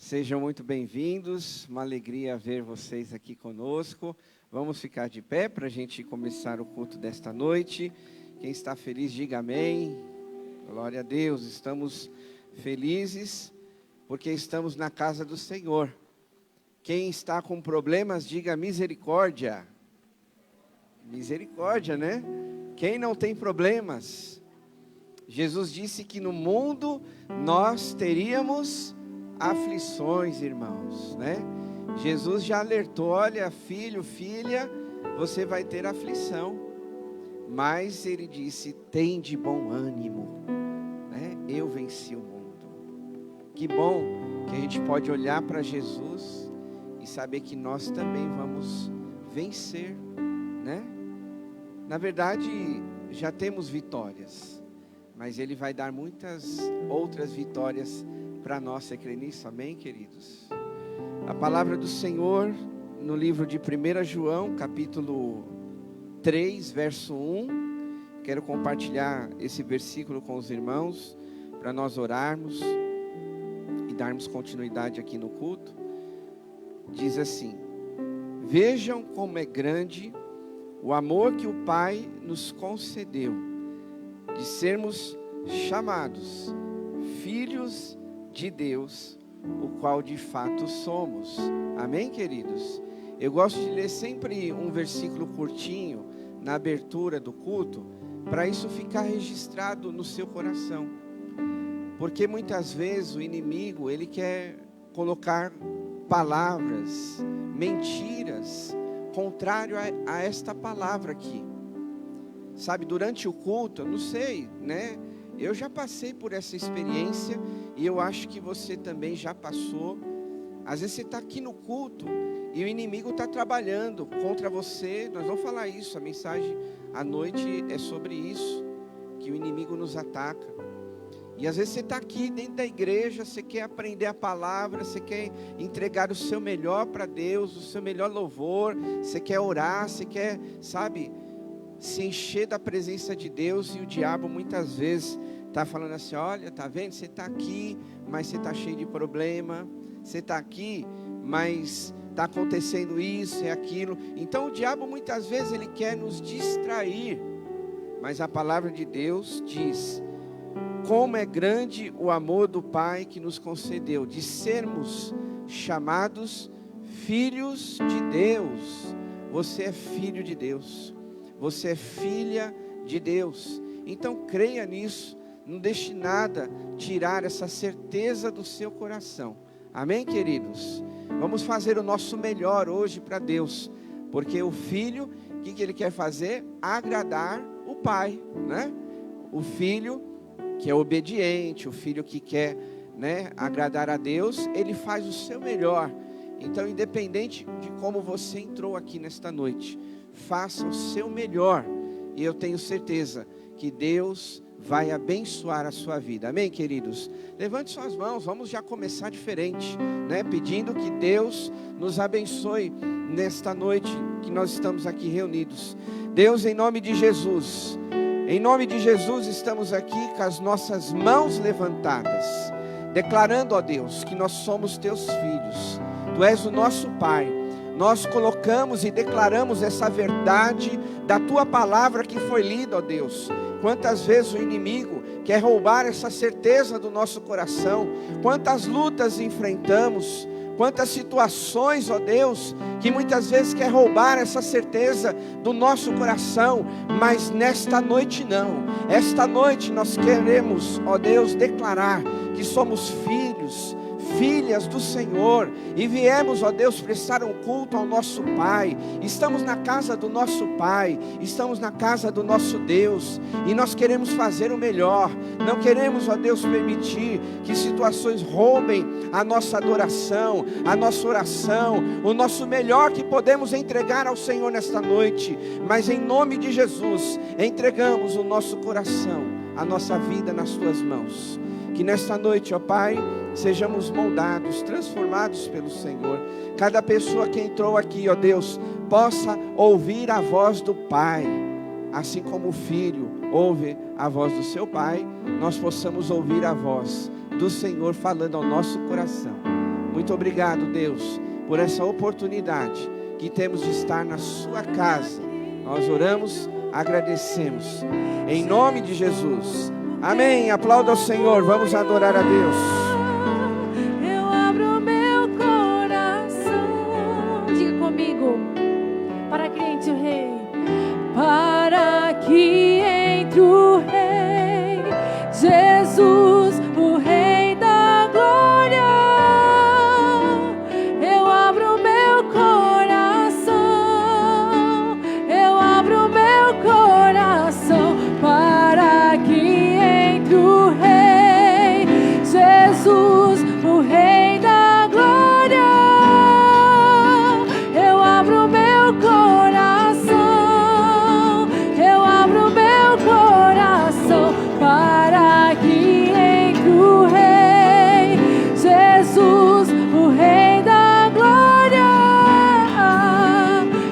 Sejam muito bem-vindos, uma alegria ver vocês aqui conosco. Vamos ficar de pé para a gente começar o culto desta noite. Quem está feliz, diga amém. Glória a Deus, estamos felizes porque estamos na casa do Senhor. Quem está com problemas, diga misericórdia. Misericórdia, né? Quem não tem problemas? Jesus disse que no mundo nós teríamos aflições, irmãos, né? Jesus já alertou, olha, filho, filha, você vai ter aflição. Mas ele disse, tem de bom ânimo, né? Eu venci o mundo. Que bom que a gente pode olhar para Jesus e saber que nós também vamos vencer, né? Na verdade, já temos vitórias, mas ele vai dar muitas outras vitórias para nós. Você crê nisso? Amém, queridos? A palavra do Senhor no livro de 1 João, capítulo 3, verso 1. Quero compartilhar esse versículo com os irmãos, para nós orarmos e darmos continuidade aqui no culto. Diz assim: vejam como é grande o amor que o Pai nos concedeu, de sermos chamados filhos de Deus, o qual de fato somos. Amém, queridos? Eu gosto de ler sempre um versículo curtinho na abertura do culto, para isso ficar registrado no seu coração. Porque muitas vezes o inimigo, ele quer colocar palavras, mentiras, contrário a esta palavra aqui. Sabe, durante o culto, eu não sei, né? Eu já passei por essa experiência e eu acho que você também já passou. Às vezes você está aqui no culto e o inimigo está trabalhando contra você. Nós vamos falar isso, a mensagem à noite é sobre isso, que o inimigo nos ataca. E às vezes você está aqui dentro da igreja, você quer aprender a palavra, você quer entregar o seu melhor para Deus, o seu melhor louvor, você quer orar, você quer, sabe, se encher da presença de Deus, e o diabo muitas vezes está falando assim, olha, está vendo, você está aqui, mas você está cheio de problema, você está aqui, mas está acontecendo isso e aquilo. Então o diabo muitas vezes ele quer nos distrair, mas a palavra de Deus diz, como é grande o amor do Pai que nos concedeu, de sermos chamados filhos de Deus. Você é filho de Deus. Você é filha de Deus. Então creia nisso. Não deixe nada tirar essa certeza do seu coração. Amém, queridos? Vamos fazer o nosso melhor hoje para Deus. Porque o filho, o que ele quer fazer? Agradar o pai, né? O filho que é obediente, o filho que quer, né, agradar a Deus, ele faz o seu melhor. Então, independente de como você entrou aqui nesta noite, faça o seu melhor, e eu tenho certeza que Deus vai abençoar a sua vida. Amém, queridos? Levante suas mãos, vamos já começar diferente, né? Pedindo que Deus nos abençoe nesta noite que nós estamos aqui reunidos. Deus, em nome de Jesus, estamos aqui com as nossas mãos levantadas, declarando, ó Deus, que nós somos teus filhos, tu és o nosso Pai. Nós colocamos e declaramos essa verdade da tua palavra que foi lida, ó Deus. Quantas vezes o inimigo quer roubar essa certeza do nosso coração, quantas lutas enfrentamos, quantas situações, ó Deus, que muitas vezes quer roubar essa certeza do nosso coração, mas nesta noite não. Esta noite nós queremos, ó Deus, declarar que somos filhos, filhas do Senhor, e viemos, ó Deus, prestar um culto ao nosso Pai. Estamos na casa do nosso Pai, estamos na casa do nosso Deus, e nós queremos fazer o melhor. Não queremos, ó Deus, permitir que situações roubem a nossa adoração, a nossa oração, o nosso melhor que podemos entregar ao Senhor nesta noite. Mas em nome de Jesus, entregamos o nosso coração, a nossa vida nas tuas mãos. Que nesta noite, ó Pai, sejamos moldados, transformados pelo Senhor. Cada pessoa que entrou aqui, ó Deus, possa ouvir a voz do Pai, assim como o filho ouve a voz do seu pai, nós possamos ouvir a voz do Senhor falando ao nosso coração. Muito obrigado, Deus, por essa oportunidade que temos de estar na sua casa. Nós oramos, agradecemos, em nome de Jesus. Amém. Aplauda ao Senhor, vamos adorar a Deus. Eu abro meu coração. Diga comigo. Para que entre o Rei. Para que entre o Rei. Jesus, o Rei da glória. Eu abro meu coração. Eu abro meu coração. Para que entre o Rei. Jesus, o Rei da glória. Eu abro meu coração. Eu abro meu coração. Para que entre o Rei. Jesus, o Rei da glória.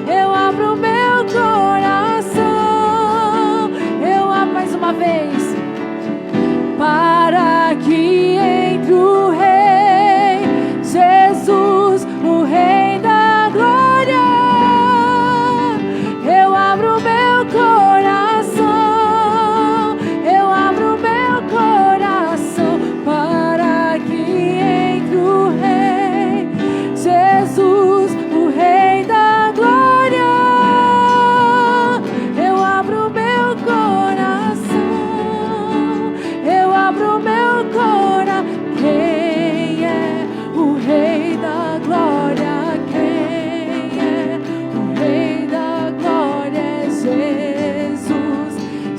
Eu abro meu coração. Eu abro mais uma vez. Para que entre o Rei, Jesus, o Rei da glória. Eu abro meu coração. Eu abro meu coração. Para que entre o Rei, Jesus, o Rei da glória. Eu abro meu coração. Eu abro meu coração. Quem é o Rei da glória? Quem é o Rei da glória? É Jesus,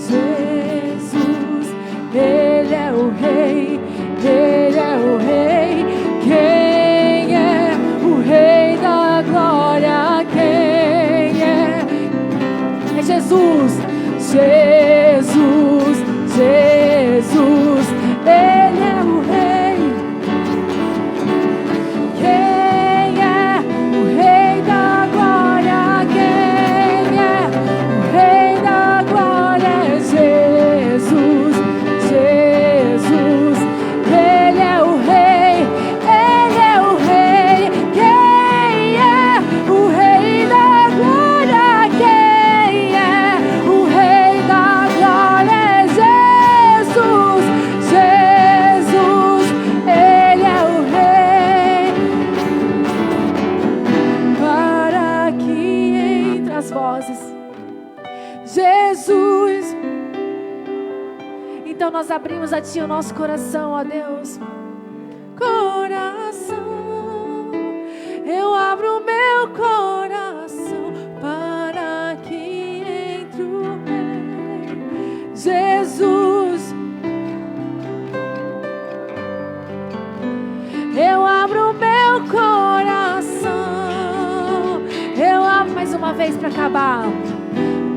Jesus. Ele é o Rei, Ele é o Rei. Quem é o Rei da glória? Quem é? É Jesus, Jesus, Jesus. Ele é o Rei. Quem é o Rei da glória? Quem é o Rei da glória? É Jesus, Jesus. Ele é o Rei, Ele é o Rei. Quem é o Rei da glória? Quem é o Rei da glória? É Jesus, Jesus. Ele é o Rei. Para que entre as vozes, Jesus. Então nós abrimos a Ti o nosso coração, ó Deus. Coração, eu abro meu coração para que entre o Rei. Jesus, eu abro meu coração. Eu abro mais uma vez para acabar.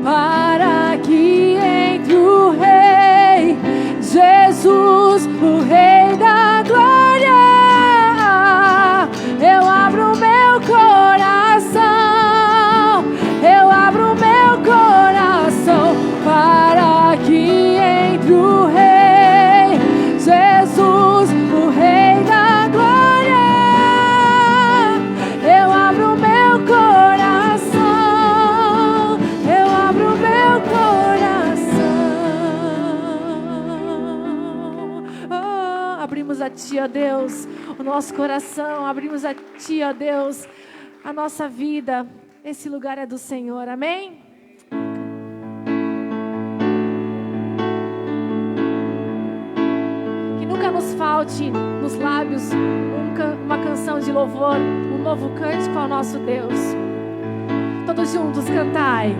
Para que entre o Rei, Jesus, o Rei da glória. Eu abro meu coração. Eu abro meu coração. Para que entre o Rei, Jesus, o Rei da glória. Eu abro meu coração. Eu abro meu coração. Oh, abrimos a Ti, ó Deus, o nosso coração. Abrimos a Ti, ó Deus, a nossa vida. Esse lugar é do Senhor, amém? Que nunca nos falte nos lábios uma canção de louvor, um novo cântico ao nosso Deus. Todos juntos cantai.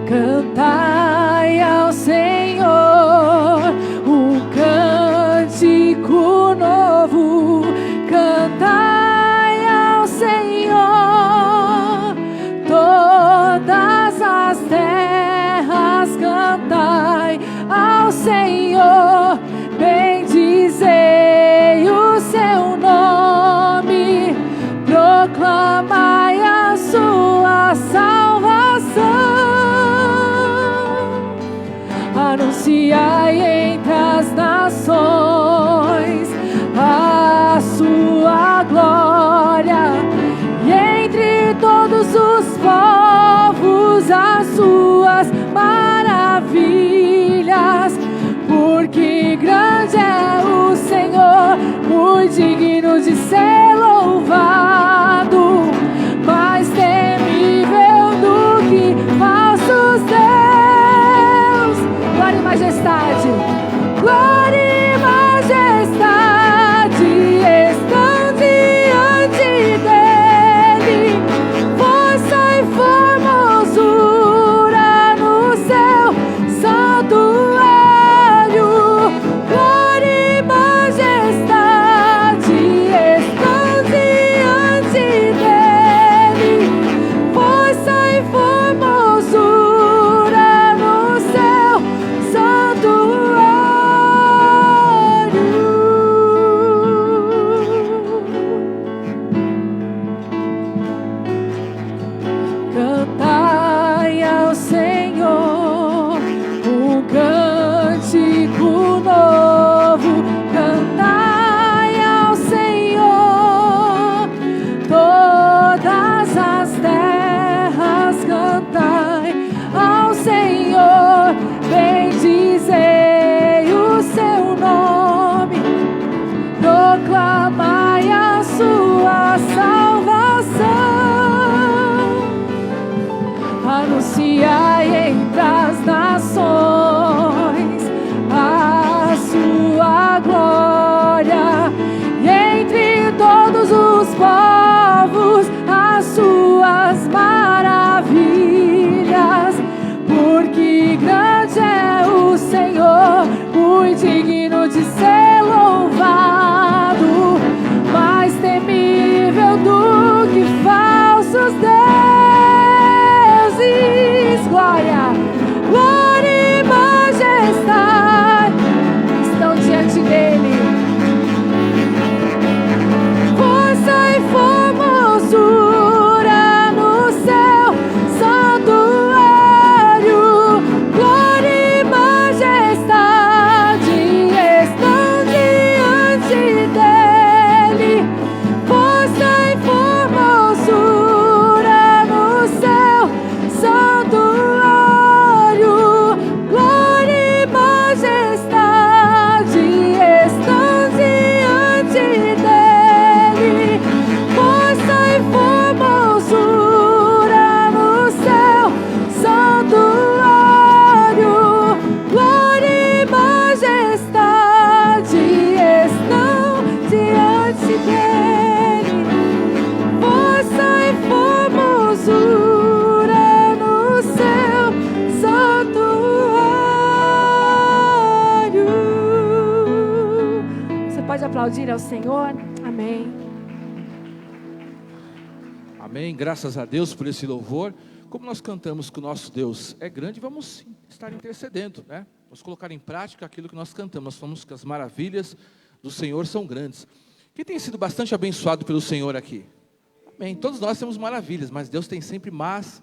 Cantai ao Senhor um cântico novo. Cantai ao Senhor todas as terras. Cantai ao Senhor, bendizei o seu nome, proclamai a sua salvação, anunciai entre as nações a muito digno de ser louvado, mais temível do que falsos deus. Glória e majestade, glória e majestade estão diante dele, força e formosura no seu santuário. Glória e majestade estão diante dele, força e formosura no seu santuário. Cantai ao Senhor um cântico novo, cantai ao Senhor todas as terras, cantai ao Senhor, bendizei o seu nome, proclamai a sua salvação, anunciai entre as nações a sua glória, e entre todos os povos as suas maravilhas, porque grande é o Senhor, muito digno de ser louvado, mais temível do que falsos deuses. Glória, glória e majestade estão diante dele, força e formosura no seu santuário. Glória e majestade estão diante dele, força e formosura no seu santuário. Glória e majestade estão diante dele, força e formosura no seu santuário. Glória e majestade estão diante dele, força e formosura no seu santuário. Você pode aplaudir ao Senhor? Amém. Amém, graças a Deus por esse louvor. Como nós cantamos que o nosso Deus é grande, vamos estar intercedendo, né? Vamos colocar em prática aquilo que nós cantamos. Nós falamos que as maravilhas do Senhor são grandes. Quem tem sido bastante abençoado pelo Senhor aqui? Amém, todos nós temos maravilhas, mas Deus tem sempre mais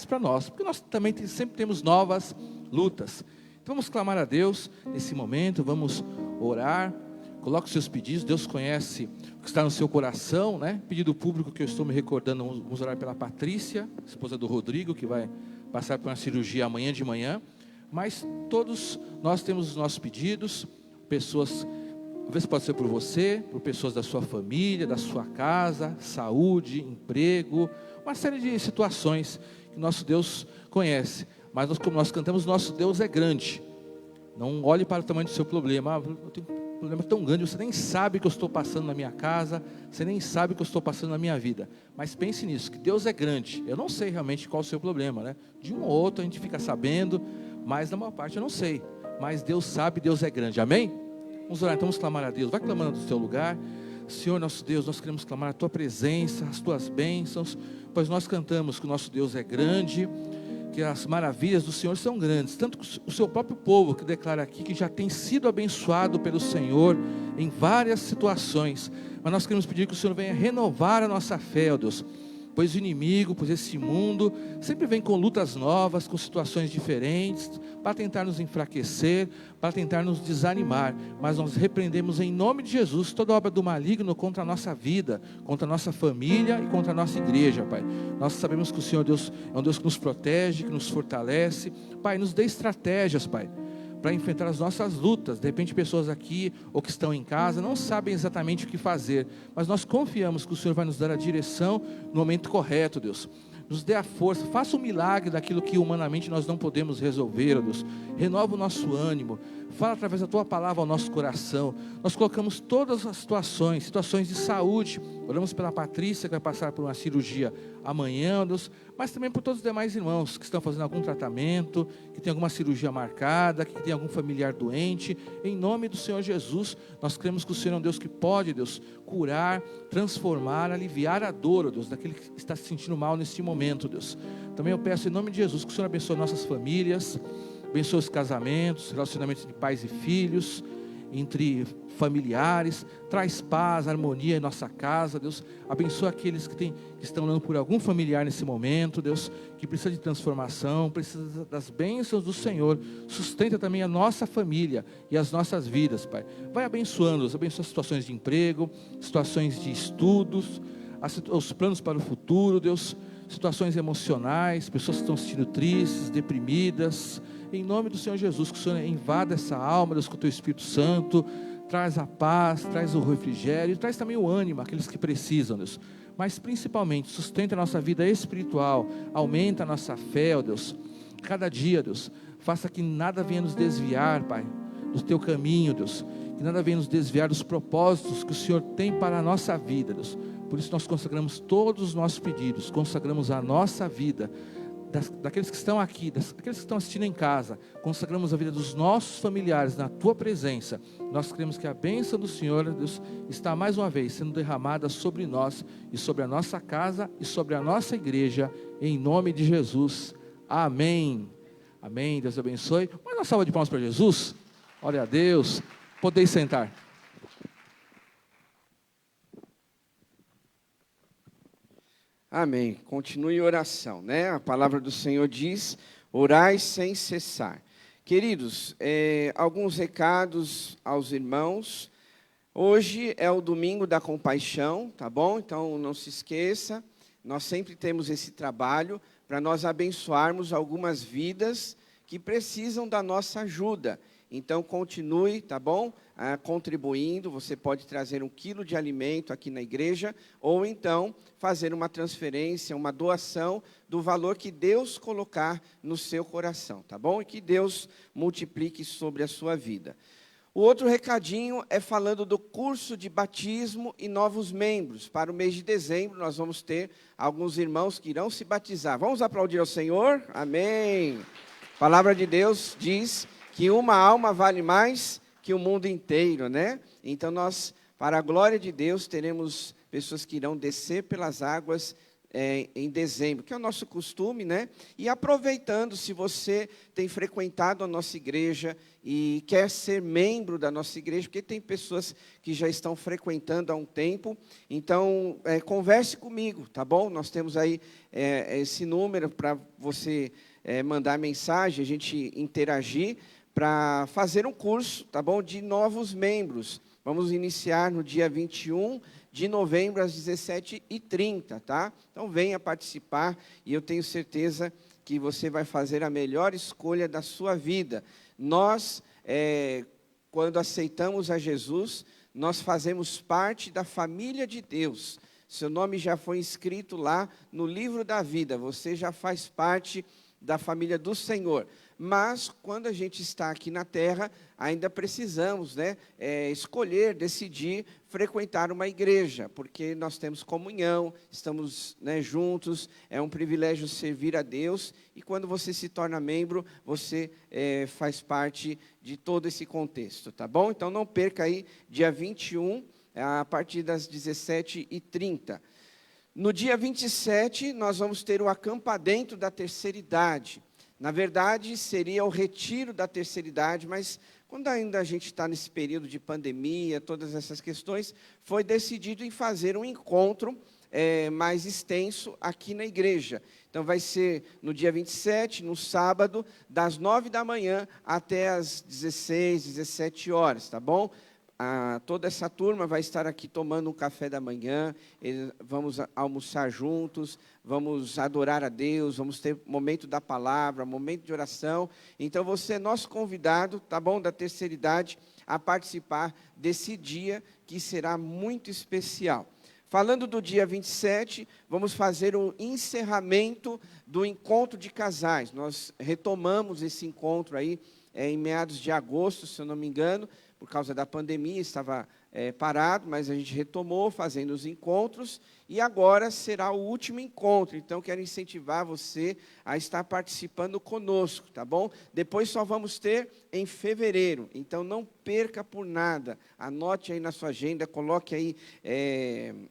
para nós, porque nós também sempre temos novas lutas. Então vamos clamar a Deus nesse momento, vamos orar. Coloque os seus pedidos, Deus conhece o que está no seu coração, né? Pedido público que eu estou me recordando, vamos orar pela Patrícia, esposa do Rodrigo, que vai passar por uma cirurgia amanhã de manhã. Mas todos nós temos os nossos pedidos, pessoas, às vezes pode ser por você, por pessoas da sua família, da sua casa, saúde, emprego, uma série de situações que nosso Deus conhece. Mas como nós cantamos, nosso Deus é grande. Não olhe para o tamanho do seu problema. Eu tenho um problema tão grande, você nem sabe o que eu estou passando na minha casa, você nem sabe o que eu estou passando na minha vida. Mas pense nisso, que Deus é grande. Eu não sei realmente qual é o seu problema, né? De um ou outro a gente fica sabendo, mas da maior parte eu não sei. Mas Deus sabe, Deus é grande. Amém? Vamos orar, então vamos clamar a Deus. Vai clamando do seu lugar. Senhor nosso Deus, nós queremos clamar a Tua presença, as Tuas bênçãos, pois nós cantamos que o nosso Deus é grande, que as maravilhas do Senhor são grandes, tanto que o seu próprio povo que declara aqui que já tem sido abençoado pelo Senhor em várias situações, mas nós queremos pedir que o Senhor venha renovar a nossa fé, ó Deus, pois o inimigo, pois esse mundo sempre vem com lutas novas, com situações diferentes, para tentar nos enfraquecer, para tentar nos desanimar, mas nós repreendemos em nome de Jesus toda obra do maligno contra a nossa vida, contra a nossa família e contra a nossa igreja, Pai. Nós sabemos que o Senhor Deus é um Deus que nos protege, que nos fortalece, Pai, nos dê estratégias, Pai, para enfrentar as nossas lutas. De repente pessoas aqui ou que estão em casa não sabem exatamente o que fazer, mas nós confiamos que o Senhor vai nos dar a direção no momento correto, Deus. Nos dê a força, faça um milagre daquilo que humanamente nós não podemos resolver, ó Deus. Renova o nosso ânimo, fala através da Tua palavra ao nosso coração. Nós colocamos todas as situações de saúde. Oramos pela Patrícia, que vai passar por uma cirurgia amanhã, ó Deus, mas também por todos os demais irmãos que estão fazendo algum tratamento, que tem alguma cirurgia marcada, que tem algum familiar doente. Em nome do Senhor Jesus, nós cremos que o Senhor é um Deus que pode, Deus, curar, transformar, aliviar a dor, ó Deus, daquele que está se sentindo mal nesse momento, Deus. Também eu peço em nome de Jesus que o Senhor abençoe nossas famílias, abençoe os casamentos, relacionamentos de pais e filhos, entre familiares, traz paz, harmonia em nossa casa, Deus. Abençoa aqueles que estão orando por algum familiar nesse momento, Deus, que precisa de transformação, precisa das bênçãos do Senhor. Sustenta também a nossa família e as nossas vidas, Pai. Vai abençoando-os, abençoa situações de emprego, situações de estudos, os planos para o futuro, Deus, situações emocionais, pessoas que estão se sentindo tristes, deprimidas. Em nome do Senhor Jesus, que o Senhor invada essa alma, Deus, com o Teu Espírito Santo, traz a paz, traz o refrigério, traz também o ânimo, aqueles que precisam, Deus. Mas principalmente, sustenta a nossa vida espiritual, aumenta a nossa fé, ó Deus. Cada dia, Deus, faça que nada venha nos desviar, Pai, do Teu caminho, Deus. Que nada venha nos desviar dos propósitos que o Senhor tem para a nossa vida, Deus. Por isso nós consagramos todos os nossos pedidos, consagramos a nossa vida, daqueles que estão aqui, daqueles que estão assistindo em casa, consagramos a vida dos nossos familiares na Tua presença. Nós cremos que a bênção do Senhor, Deus, está mais uma vez sendo derramada sobre nós e sobre a nossa casa e sobre a nossa igreja, em nome de Jesus. Amém. Amém. Deus abençoe. Uma salva de palmas para Jesus. Glória a Deus. Podeis sentar. Amém. Continue em oração, né? A palavra do Senhor diz: orai sem cessar. Queridos, alguns recados aos irmãos. Hoje é o domingo da compaixão, tá bom? Então não se esqueça, nós sempre temos esse trabalho para nós abençoarmos algumas vidas que precisam da nossa ajuda. Então continue, tá bom? Contribuindo, você pode trazer 1 quilo de alimento aqui na igreja, ou então fazer uma transferência, uma doação do valor que Deus colocar no seu coração, tá bom? E que Deus multiplique sobre a sua vida. O outro recadinho é falando do curso de batismo e novos membros. Para o mês de dezembro nós vamos ter alguns irmãos que irão se batizar. Vamos aplaudir ao Senhor? Amém! A palavra de Deus diz que uma alma vale mais que o mundo inteiro, né? Então nós, para a glória de Deus, teremos pessoas que irão descer pelas águas em dezembro, que é o nosso costume, né? E aproveitando, se você tem frequentado a nossa igreja e quer ser membro da nossa igreja, porque tem pessoas que já estão frequentando há um tempo, então converse comigo, tá bom? Nós temos aí esse número para você mandar mensagem, a gente interagir, para fazer um curso, tá bom, de novos membros. Vamos iniciar no dia 21 de novembro, às 17h30, tá? Então venha participar e eu tenho certeza que você vai fazer a melhor escolha da sua vida. Nós, quando aceitamos a Jesus, nós fazemos parte da família de Deus. Seu nome já foi inscrito lá no livro da vida, você já faz parte da família do Senhor. Mas, quando a gente está aqui na terra, ainda precisamos, né, escolher, decidir, frequentar uma igreja, porque nós temos comunhão, estamos, né, juntos, é um privilégio servir a Deus, e quando você se torna membro, você faz parte de todo esse contexto, tá bom? Então, não perca aí, dia 21, a partir das 17h30. No dia 27, nós vamos ter o acampadento da terceira idade. Na verdade, seria o retiro da terceira idade, mas quando ainda a gente está nesse período de pandemia, todas essas questões, foi decidido em fazer um encontro mais extenso aqui na igreja. Então, vai ser no dia 27, no sábado, das 9 da manhã até as 16, 17 horas, tá bom? toda essa turma vai estar aqui tomando um café da manhã, vamos almoçar juntos, vamos adorar a Deus, vamos ter momento da palavra, momento de oração. Então você é nosso convidado, tá bom, da terceira idade, a participar desse dia que será muito especial. Falando do dia 27, vamos fazer o encerramento do encontro de casais. Nós retomamos esse encontro aí em meados de agosto, se eu não me engano, por causa da pandemia, estava parado, mas a gente retomou fazendo os encontros, e agora será o último encontro. Então, quero incentivar você a estar participando conosco, tá bom? Depois só vamos ter em fevereiro, então não perca por nada. Anote aí na sua agenda, coloque aí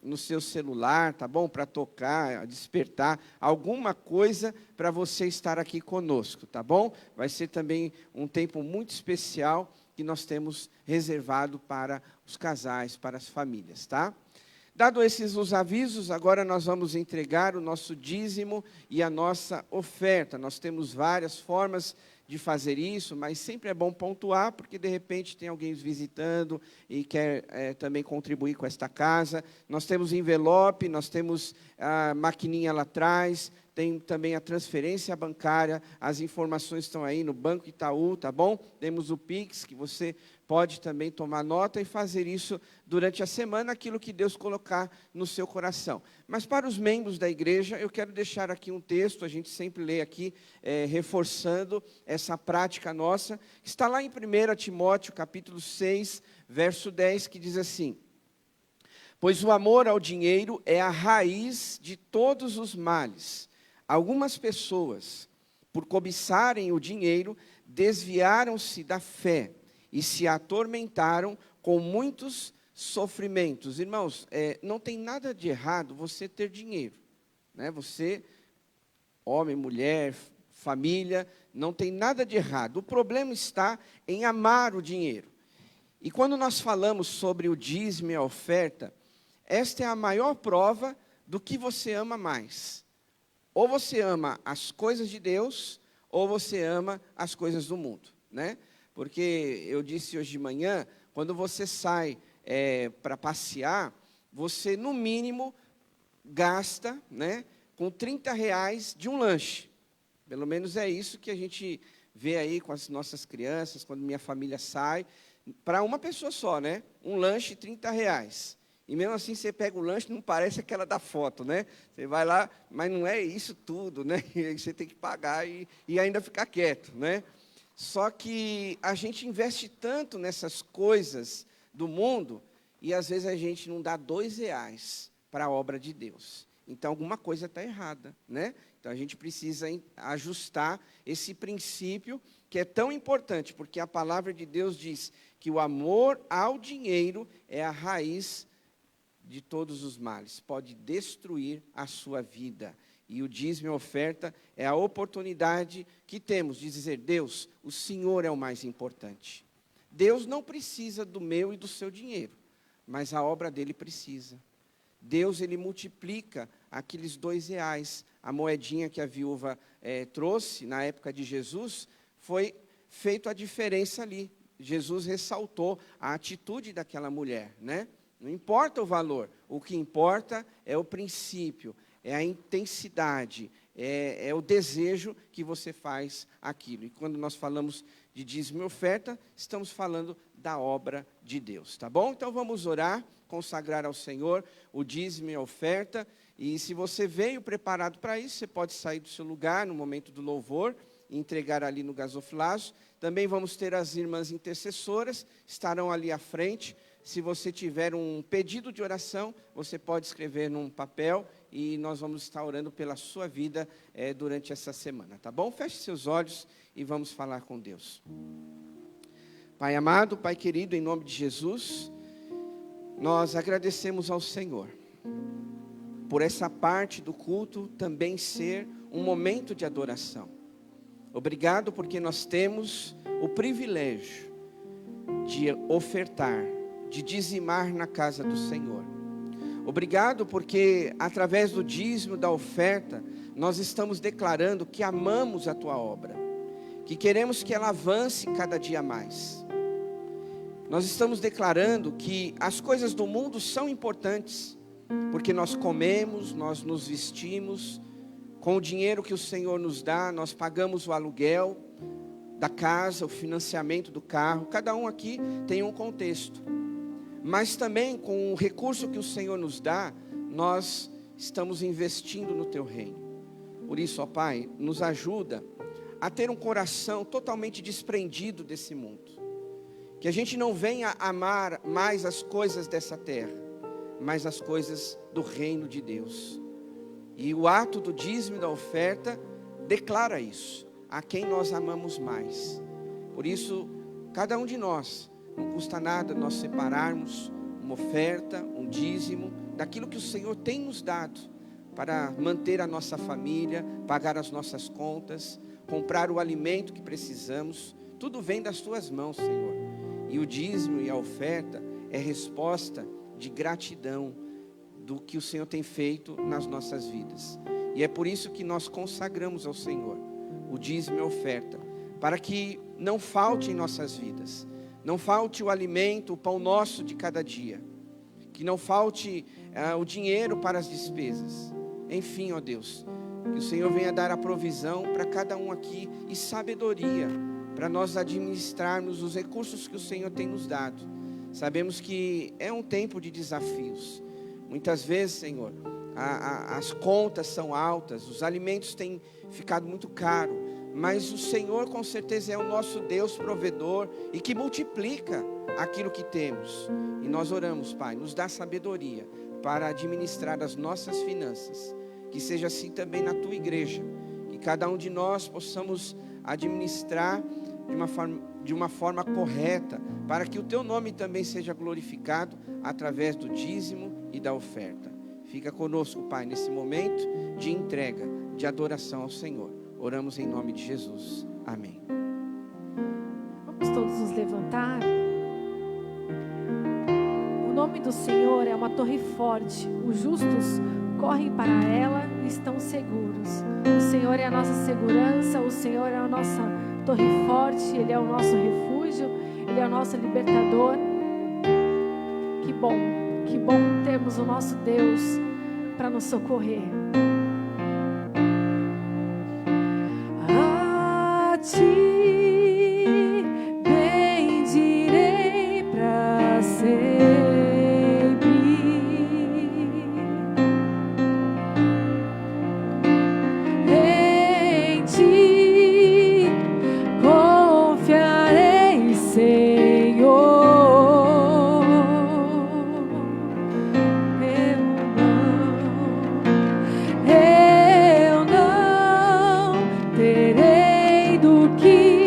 no seu celular, tá bom? Para tocar, despertar, alguma coisa para você estar aqui conosco, tá bom? Vai ser também um tempo muito especial que nós temos reservado para os casais, para as famílias, tá? Dado esses os avisos, agora nós vamos entregar o nosso dízimo e a nossa oferta. Nós temos várias formas de fazer isso, mas sempre é bom pontuar, porque de repente tem alguém visitando e quer também contribuir com esta casa. Nós temos envelope, nós temos a maquininha lá atrás, tem também a transferência bancária, as informações estão aí no Banco Itaú, tá bom? Temos o Pix, que você pode também tomar nota e fazer isso durante a semana, aquilo que Deus colocar no seu coração. Mas para os membros da igreja, eu quero deixar aqui um texto, a gente sempre lê aqui, reforçando essa prática nossa, que está lá em 1 Timóteo, capítulo 6, verso 10, que diz assim: pois o amor ao dinheiro é a raiz de todos os males. Algumas pessoas, por cobiçarem o dinheiro, desviaram-se da fé e se atormentaram com muitos sofrimentos. Irmãos, não tem nada de errado você ter dinheiro, né? Você, homem, mulher, família, não tem nada de errado. O problema está em amar o dinheiro. E quando nós falamos sobre o dízimo e a oferta, esta é a maior prova do que você ama mais. Ou você ama as coisas de Deus, ou você ama as coisas do mundo, né? Porque eu disse hoje de manhã, quando você sai para passear, você no mínimo gasta, né, com R$30 de um lanche. Pelo menos é isso que a gente vê aí com as nossas crianças, quando minha família sai, para uma pessoa só, né? Um lanche, R$30. E mesmo assim você pega o lanche, não parece aquela da foto, né? Você vai lá, mas não é isso tudo, né? Você tem que pagar e ainda ficar quieto, né? Só que a gente investe tanto nessas coisas do mundo e às vezes a gente não dá R$2 para a obra de Deus. Então alguma coisa está errada, né? Então a gente precisa ajustar esse princípio que é tão importante, porque a palavra de Deus diz que o amor ao dinheiro é a raiz de todos os males, pode destruir a sua vida. E o dízimo e a oferta é a oportunidade que temos de dizer: Deus, o Senhor é o mais importante. Deus não precisa do meu e do seu dinheiro, mas a obra dele precisa. Deus, ele multiplica aqueles R$2, a moedinha que a viúva trouxe na época de Jesus, foi feita a diferença ali. Jesus ressaltou a atitude daquela mulher, né? Não importa o valor, o que importa é o princípio, é a intensidade, é o desejo que você faz aquilo. E quando nós falamos de dízimo e oferta, estamos falando da obra de Deus, tá bom? Então vamos orar, consagrar ao Senhor o dízimo e a oferta. E se você veio preparado para isso, você pode sair do seu lugar no momento do louvor e entregar ali no gasofilaço. Também vamos ter as irmãs intercessoras, estarão ali à frente. Se você tiver um pedido de oração, você pode escrever num papel e nós vamos estar orando pela sua vida durante essa semana, tá bom? Feche seus olhos e vamos falar com Deus. Pai amado, Pai querido, em nome de Jesus, nós agradecemos ao Senhor por essa parte do culto também ser um momento de adoração. Obrigado porque nós temos o privilégio de ofertar, de dizimar na casa do Senhor. Obrigado porque através do dízimo, da oferta, nós estamos declarando que amamos a Tua obra, que queremos que ela avance cada dia mais. Nós estamos declarando que as coisas do mundo são importantes, porque nós comemos, nós nos vestimos, com o dinheiro que o Senhor nos dá, nós pagamos o aluguel da casa, o financiamento do carro. Cada um aqui tem um contexto. Mas também com o recurso que o Senhor nos dá, nós estamos investindo no Teu reino. Por isso, ó Pai, nos ajuda a ter um coração totalmente desprendido desse mundo. Que a gente não venha amar mais as coisas dessa terra, mas as coisas do reino de Deus. E o ato do dízimo e da oferta declara isso, a quem nós amamos mais. Por isso, cada um de nós, não custa nada nós separarmos uma oferta, um dízimo, daquilo que o Senhor tem nos dado, para manter a nossa família, pagar as nossas contas, comprar o alimento que precisamos. Tudo vem das Tuas mãos, Senhor. E o dízimo e a oferta é resposta de gratidão do que o Senhor tem feito nas nossas vidas. E é por isso que nós consagramos ao Senhor o dízimo e a oferta, para que não falte em nossas vidas, não falte o alimento, o pão nosso de cada dia, que não falte o dinheiro para as despesas. Enfim, ó Deus, que o Senhor venha dar a provisão para cada um aqui e sabedoria, para nós administrarmos os recursos que o Senhor tem nos dado. Sabemos que é um tempo de desafios. Muitas vezes, Senhor, as contas são altas, os alimentos têm ficado muito caros, mas o Senhor com certeza é o nosso Deus provedor e que multiplica aquilo que temos. E nós oramos, Pai, nos dá sabedoria para administrar as nossas finanças. Que seja assim também na Tua igreja, que cada um de nós possamos administrar de uma forma correta, para que o Teu nome também seja glorificado através do dízimo e da oferta. Fica conosco, Pai, nesse momento de entrega, de adoração ao Senhor. Oramos em nome de Jesus. Amém. Vamos todos nos levantar. O nome do Senhor é uma torre forte. Os justos correm para ela e estão seguros. O Senhor é a nossa segurança, o Senhor é a nossa torre forte, Ele é o nosso refúgio, Ele é o nosso libertador. Que bom termos o nosso Deus para nos socorrer. A Ti bendirei para sempre. Em Ti confiarei, Senhor. Eu não terei do que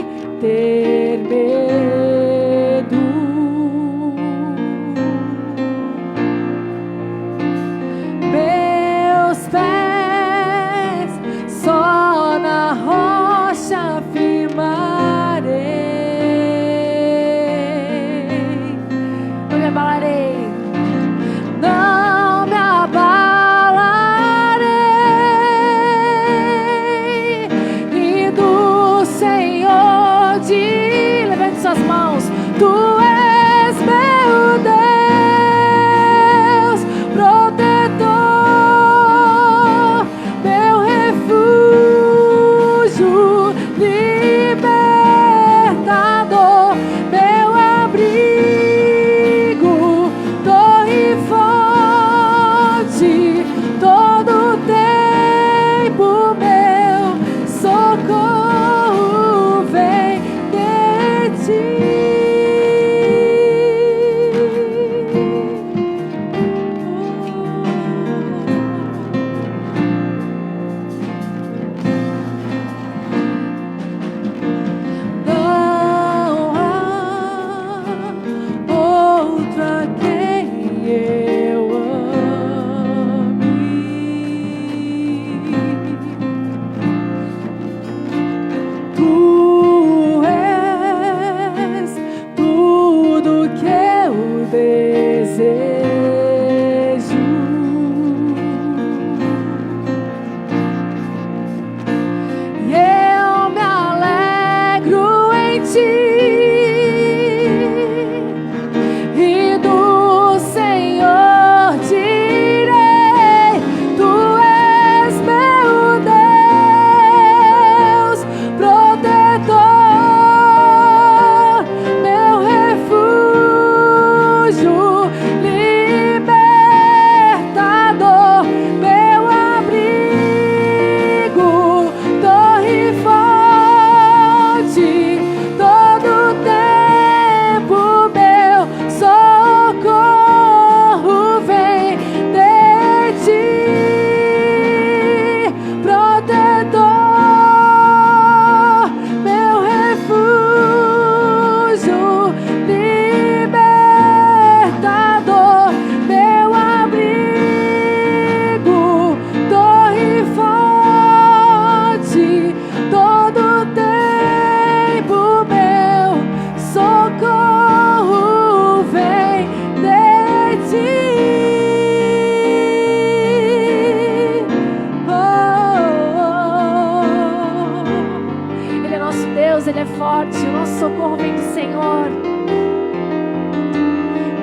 forte, o nosso socorro vem do Senhor.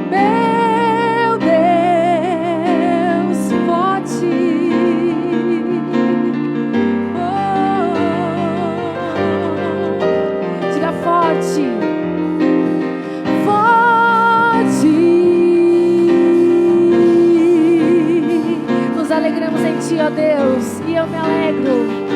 Meu Deus, forte. Diga forte. Forte. Nos alegramos em Ti, ó Deus, e eu me alegro.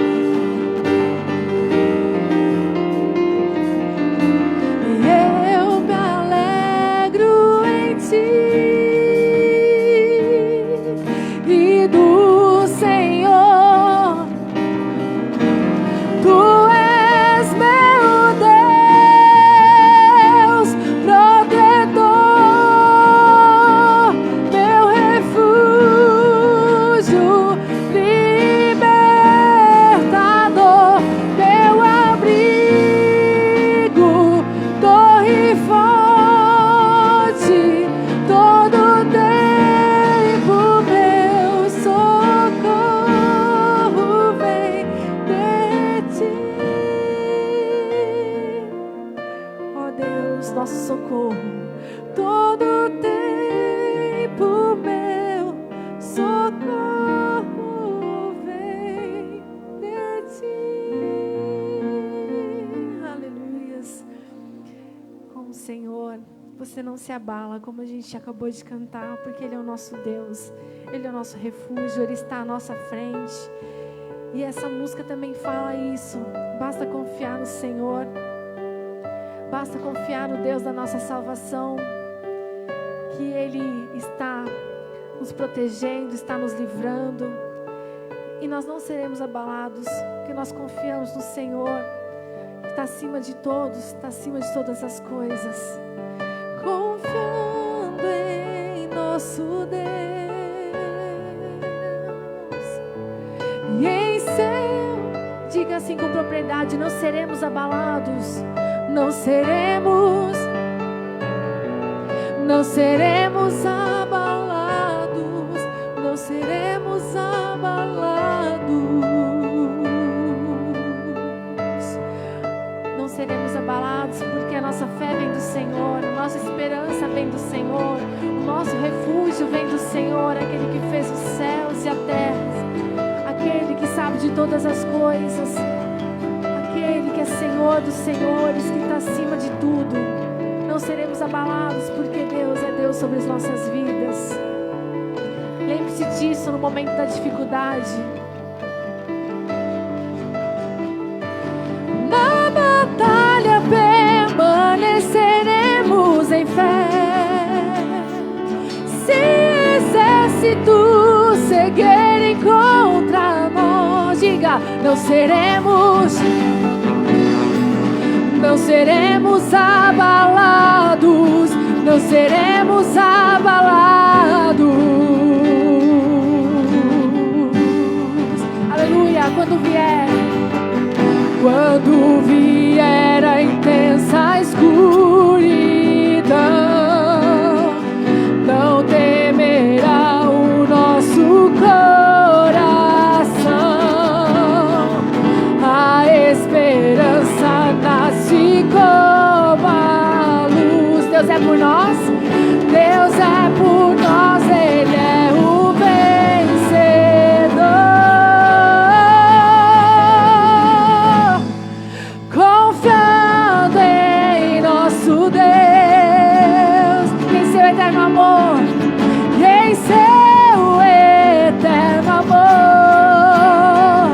Se abala, como a gente acabou de cantar, porque Ele é o nosso Deus, Ele é o nosso refúgio, Ele está à nossa frente. E essa música também fala isso. Basta confiar no Senhor, basta confiar no Deus da nossa salvação, que Ele está nos protegendo, está nos livrando, e nós não seremos abalados, porque nós confiamos no Senhor, que está acima de todos, está acima de todas as coisas. Confiando em nosso Deus e em seu, diga assim com propriedade: não seremos abalados, não seremos abalados, não seremos abalados, não seremos abalados, porque a nossa fé vem do Senhor, a nossa esperança vem do Senhor, o nosso refúgio vem do Senhor, aquele que fez os céus e a terra, aquele que sabe de todas as coisas, aquele que é Senhor dos senhores, que está acima de tudo. Não seremos abalados, porque Deus é Deus sobre as nossas vidas. Lembre-se disso no momento da dificuldade. Na batalha permaneceremos em fé. Se exércitos seguirem contra nós, diga: não seremos abalados, não seremos abalados. Aleluia. Quando vier a intensa escuridão, não temerá o nosso coração. A esperança nasce como a luz. Deus é por nós, Deus é por nós, Ele é o vencedor. Confiando em nosso Deus, em seu eterno amor, em seu eterno amor,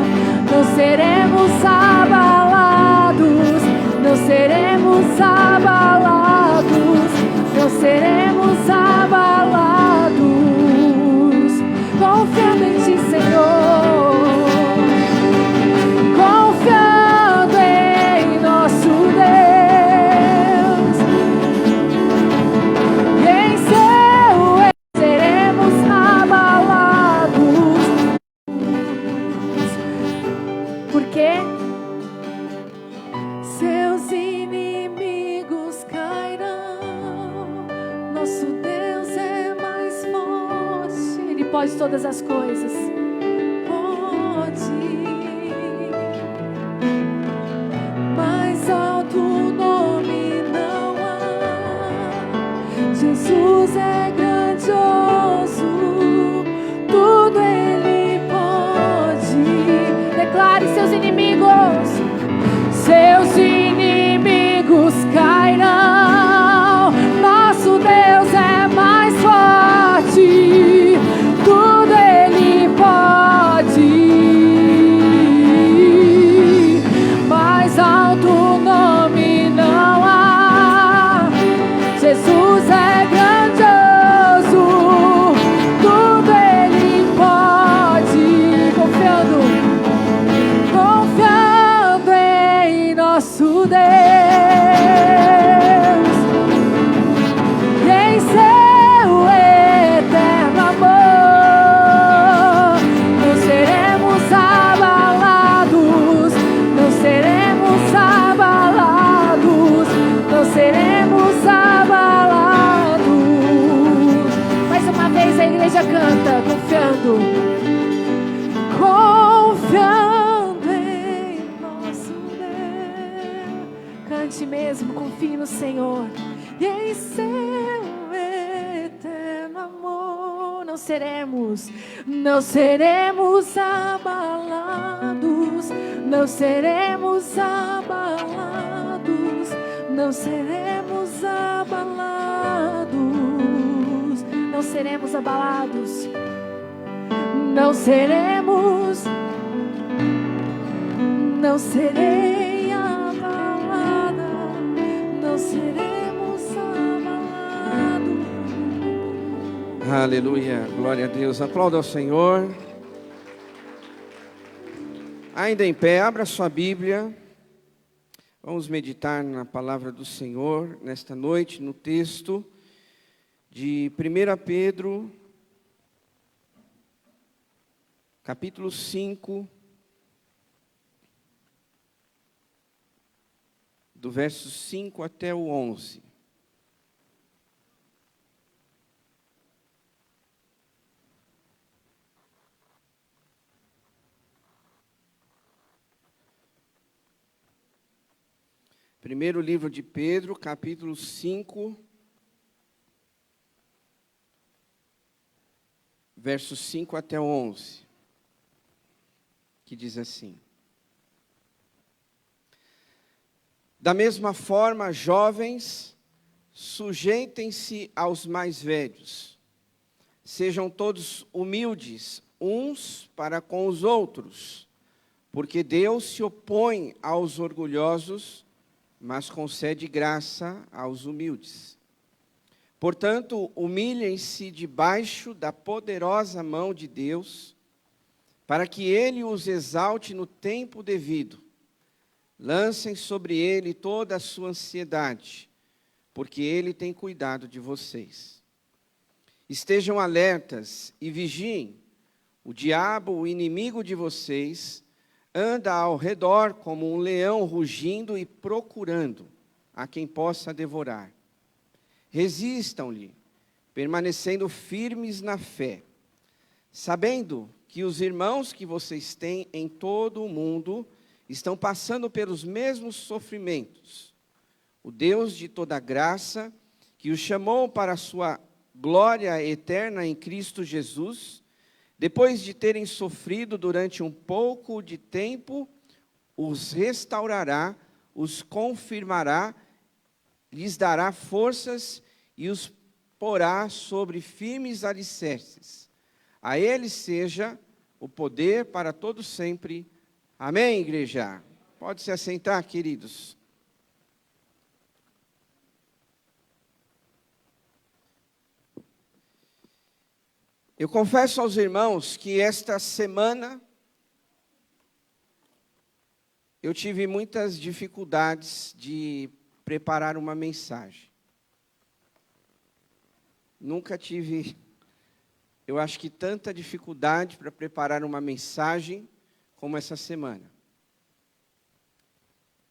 não seremos abalados, não seremos abalados, não seremos abalados, confiando em Ti, Senhor, confiando em nosso Deus, e em seu seremos abalados, porque seus inimigos cairão. Nosso Deus é mais forte, Ele pode todas as coisas. Pode. Mais alto grandioso, tudo Ele pode. Declare: seus inimigos cairão. Nosso Deus é mais forte, tudo Ele pode. Mais alto nome não há. Jesus é grandioso, tudo Ele pode. Confiando em nosso Deus, e em seu eterno amor, não seremos abalados, não seremos abalados, não seremos abalados. Mais uma vez a igreja canta, confiando em nosso Deus. Cante mesmo, confie no Senhor. E em seu eterno amor não seremos abalados, não seremos abalados, não seremos abalados, não seremos abalados, não seremos, não serei abalada, não seremos abalados. Aleluia, glória a Deus. Aplauda ao Senhor. Ainda em pé, abra sua Bíblia. Vamos meditar na palavra do Senhor nesta noite, no texto de 1 Pedro, capítulo 5, do verso 5 até o 11. Primeiro livro de Pedro, capítulo 5, versos 5 até o 11, que diz assim: Da mesma forma, jovens, sujeitem-se aos mais velhos. Sejam todos humildes uns para com os outros, porque Deus se opõe aos orgulhosos, mas concede graça aos humildes. Portanto, humilhem-se debaixo da poderosa mão de Deus, para que Ele os exalte no tempo devido. Lancem sobre Ele toda a sua ansiedade, porque Ele tem cuidado de vocês. Estejam alertas e vigiem. O diabo, o inimigo de vocês, anda ao redor como um leão rugindo e procurando a quem possa devorar. Resistam-lhe, permanecendo firmes na fé, sabendo que os irmãos que vocês têm em todo o mundo estão passando pelos mesmos sofrimentos. O Deus de toda graça, que os chamou para a sua glória eterna em Cristo Jesus, depois de terem sofrido durante um pouco de tempo, os restaurará, os confirmará, lhes dará forças e os porá sobre firmes alicerces. A Ele seja o poder para todo sempre. Amém, igreja? Pode se assentar, queridos. Eu confesso aos irmãos que esta semana eu tive muitas dificuldades de preparar uma mensagem. Nunca tive, eu acho que tanta dificuldade para preparar uma mensagem como essa semana.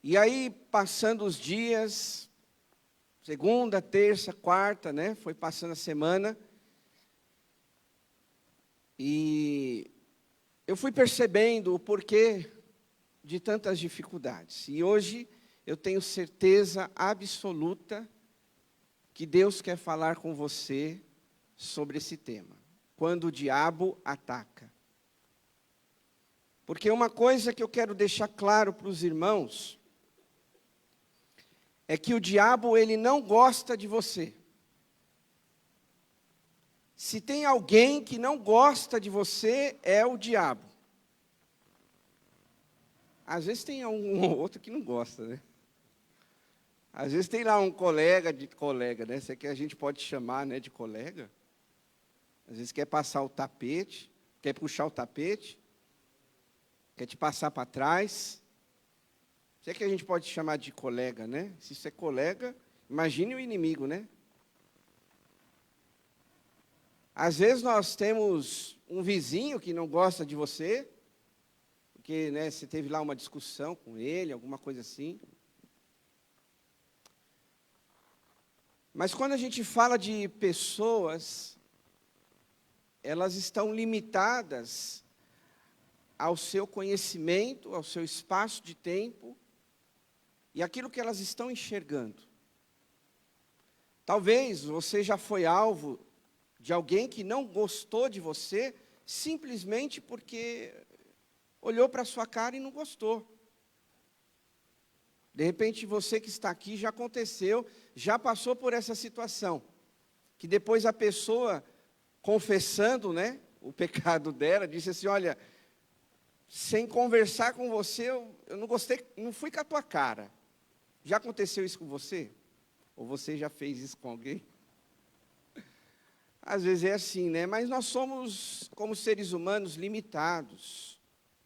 E aí, passando os dias, segunda, terça, quarta, né? Foi passando a semana. E eu fui percebendo o porquê de tantas dificuldades. E hoje eu tenho certeza absoluta que Deus quer falar com você sobre esse tema. Quando o diabo ataca. Porque uma coisa que eu quero deixar claro para os irmãos é que o diabo, ele não gosta de você. Se tem alguém que não gosta de você, é o diabo. Às vezes tem um ou outro que não gosta, né? Às vezes tem lá um colega, né? Esse aqui a gente pode chamar, né, de colega. Às vezes quer passar o tapete, quer puxar o tapete, quer te passar para trás. Isso é que a gente pode chamar de colega, né? Se isso é colega, imagine o inimigo, né? Às vezes nós temos um vizinho que não gosta de você, porque, né, você teve lá uma discussão com ele, alguma coisa assim. Mas quando a gente fala de pessoas, elas estão limitadas ao seu conhecimento, ao seu espaço de tempo e aquilo que elas estão enxergando. Talvez você já foi alvo de alguém que não gostou de você simplesmente porque olhou para a sua cara e não gostou. De repente, você que está aqui já aconteceu, já passou por essa situação. Que depois a pessoa, confessando, né, o pecado dela, disse assim, olha, sem conversar com você, eu não gostei, não fui com a tua cara. Já aconteceu isso com você? Ou você já fez isso com alguém? Às vezes é assim, né? Mas nós somos, como seres humanos, limitados,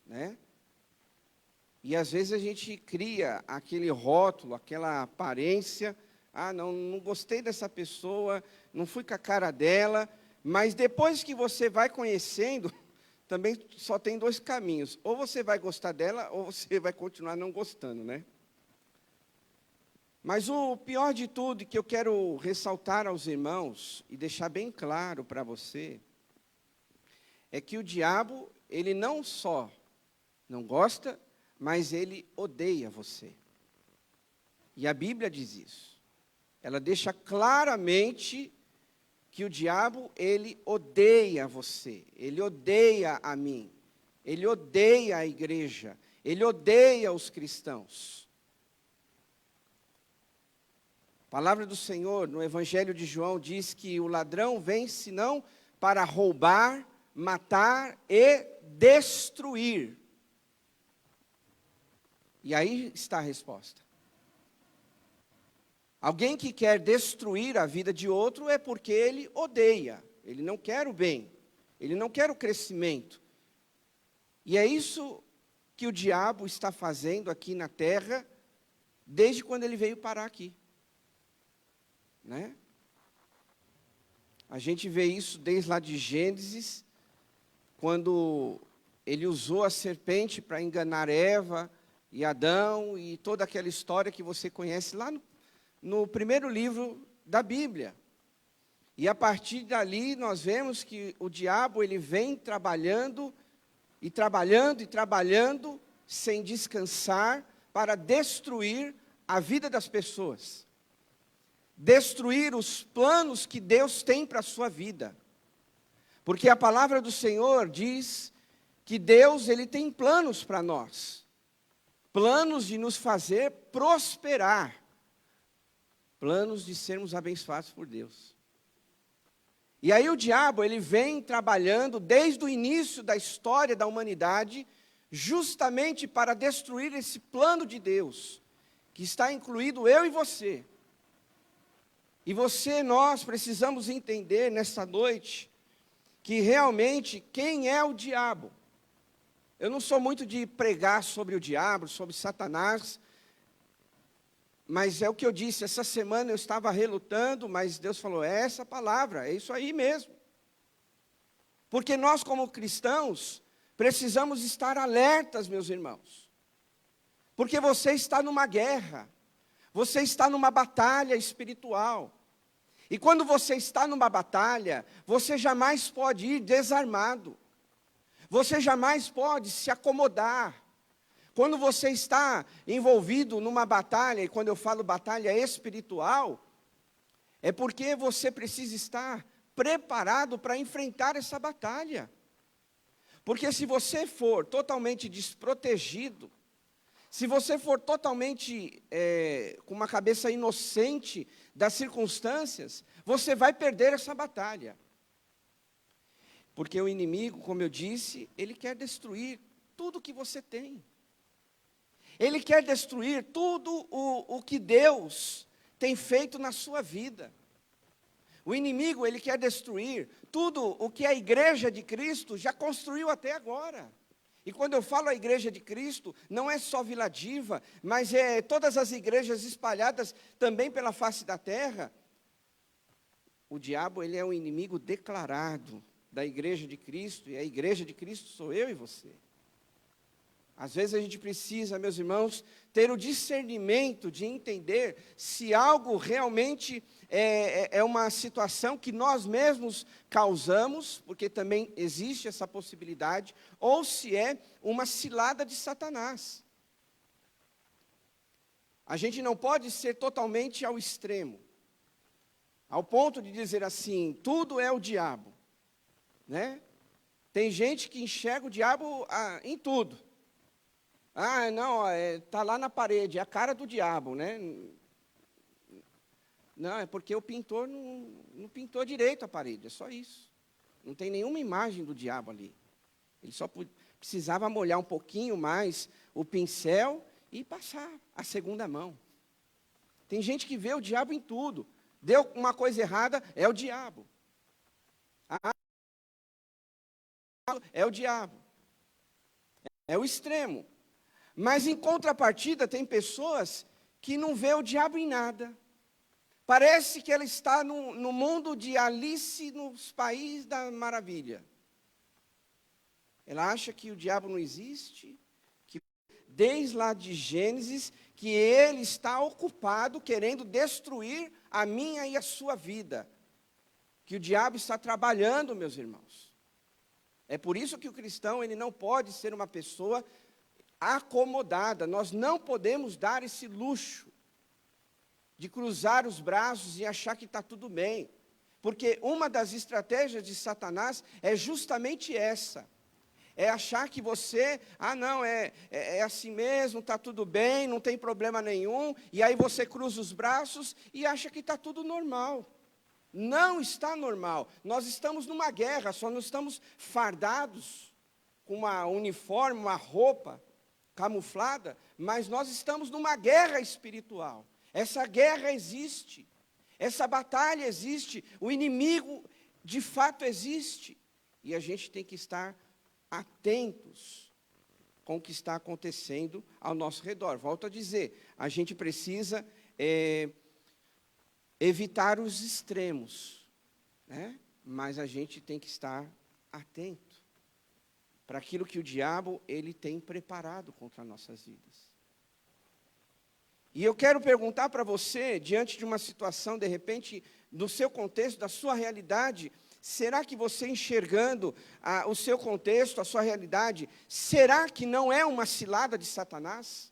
né? E às vezes a gente cria aquele rótulo, aquela aparência, não gostei dessa pessoa, não fui com a cara dela, mas depois que você vai conhecendo, também só tem dois caminhos, ou você vai gostar dela, ou você vai continuar não gostando, né? Mas o pior de tudo, que eu quero ressaltar aos irmãos, e deixar bem claro para você, é que o diabo, ele não só não gosta, mas ele odeia você. E a Bíblia diz isso. Ela deixa claramente que o diabo, ele odeia você, ele odeia a mim, ele odeia a igreja, ele odeia os cristãos. A palavra do Senhor, no Evangelho de João, diz que o ladrão vem, senão para roubar, matar e destruir. E aí está a resposta. Alguém que quer destruir a vida de outro é porque ele odeia, ele não quer o bem, ele não quer o crescimento. E é isso que o diabo está fazendo aqui na terra, desde quando ele veio parar aqui. Né? A gente vê isso desde lá de Gênesis, quando ele usou a serpente para enganar Eva e Adão, e toda aquela história que você conhece lá no primeiro livro da Bíblia. E a partir dali nós vemos que o diabo, ele vem trabalhando, e trabalhando, e trabalhando, sem descansar, para destruir a vida das pessoas. Destruir os planos que Deus tem para a sua vida. Porque a palavra do Senhor diz que Deus, ele tem planos para nós. Planos de nos fazer prosperar. Planos de sermos abençoados por Deus. E aí o diabo, ele vem trabalhando desde o início da história da humanidade, justamente para destruir esse plano de Deus, que está incluído eu e você. E nós precisamos entender nesta noite, que realmente quem é o diabo. Eu não sou muito de pregar sobre o diabo, sobre Satanás, mas é o que eu disse, essa semana eu estava relutando, mas Deus falou, é essa palavra, é isso aí mesmo. Porque nós como cristãos, precisamos estar alertas, meus irmãos. Porque você está numa guerra, você está numa batalha espiritual. E quando você está numa batalha, você jamais pode ir desarmado. Você jamais pode se acomodar. Quando você está envolvido numa batalha, e quando eu falo batalha espiritual, é porque você precisa estar preparado para enfrentar essa batalha. Porque se você for totalmente desprotegido, se você for totalmente com uma cabeça inocente das circunstâncias, você vai perder essa batalha. Porque o inimigo, como eu disse, ele quer destruir tudo que você tem. Ele quer destruir tudo o que Deus tem feito na sua vida. O inimigo, ele quer destruir tudo o que a igreja de Cristo já construiu até agora. E quando eu falo a igreja de Cristo, não é só Vila Diva, mas é todas as igrejas espalhadas também pela face da terra. O diabo, ele é um inimigo declarado da igreja de Cristo, e a igreja de Cristo sou eu e você. Às vezes a gente precisa, meus irmãos, ter o discernimento de entender se algo realmente é uma situação que nós mesmos causamos, porque também existe essa possibilidade, ou se é uma cilada de Satanás. A gente não pode ser totalmente ao extremo, ao ponto de dizer assim, tudo é o diabo, né? Tem gente que enxerga o diabo em tudo. Ah, não, está lá na parede, é a cara do diabo, né? Não, é porque o pintor não pintou direito a parede, é só isso. Não tem nenhuma imagem do diabo ali. Ele só precisava molhar um pouquinho mais o pincel e passar a segunda mão. Tem gente que vê o diabo em tudo. Deu uma coisa errada, é o diabo. É o diabo. É o extremo. Mas, em contrapartida, tem pessoas que não vê o diabo em nada. Parece que ela está no mundo de Alice nos Países da Maravilha. Ela acha que o diabo não existe, que desde lá de Gênesis, que ele está ocupado querendo destruir a minha e a sua vida. Que o diabo está trabalhando, meus irmãos. É por isso que o cristão, ele não pode ser uma pessoa acomodada. Nós não podemos dar esse luxo de cruzar os braços e achar que está tudo bem. Porque uma das estratégias de Satanás é justamente essa. É achar que você, não, é assim mesmo, está tudo bem, não tem problema nenhum. E aí você cruza os braços e acha que está tudo normal. Não está normal. Nós estamos numa guerra, só não estamos fardados com uma uniforme, uma roupa camuflada, mas nós estamos numa guerra espiritual. Essa guerra existe, essa batalha existe, o inimigo de fato existe, e a gente tem que estar atentos com o que está acontecendo ao nosso redor. Volto a dizer, a gente precisa evitar os extremos, né? Mas a gente tem que estar atento para aquilo que o diabo ele tem preparado contra nossas vidas. E eu quero perguntar para você, diante de uma situação, de repente, do seu contexto, da sua realidade, será que você enxergando o seu contexto, a sua realidade, será que não é uma cilada de Satanás?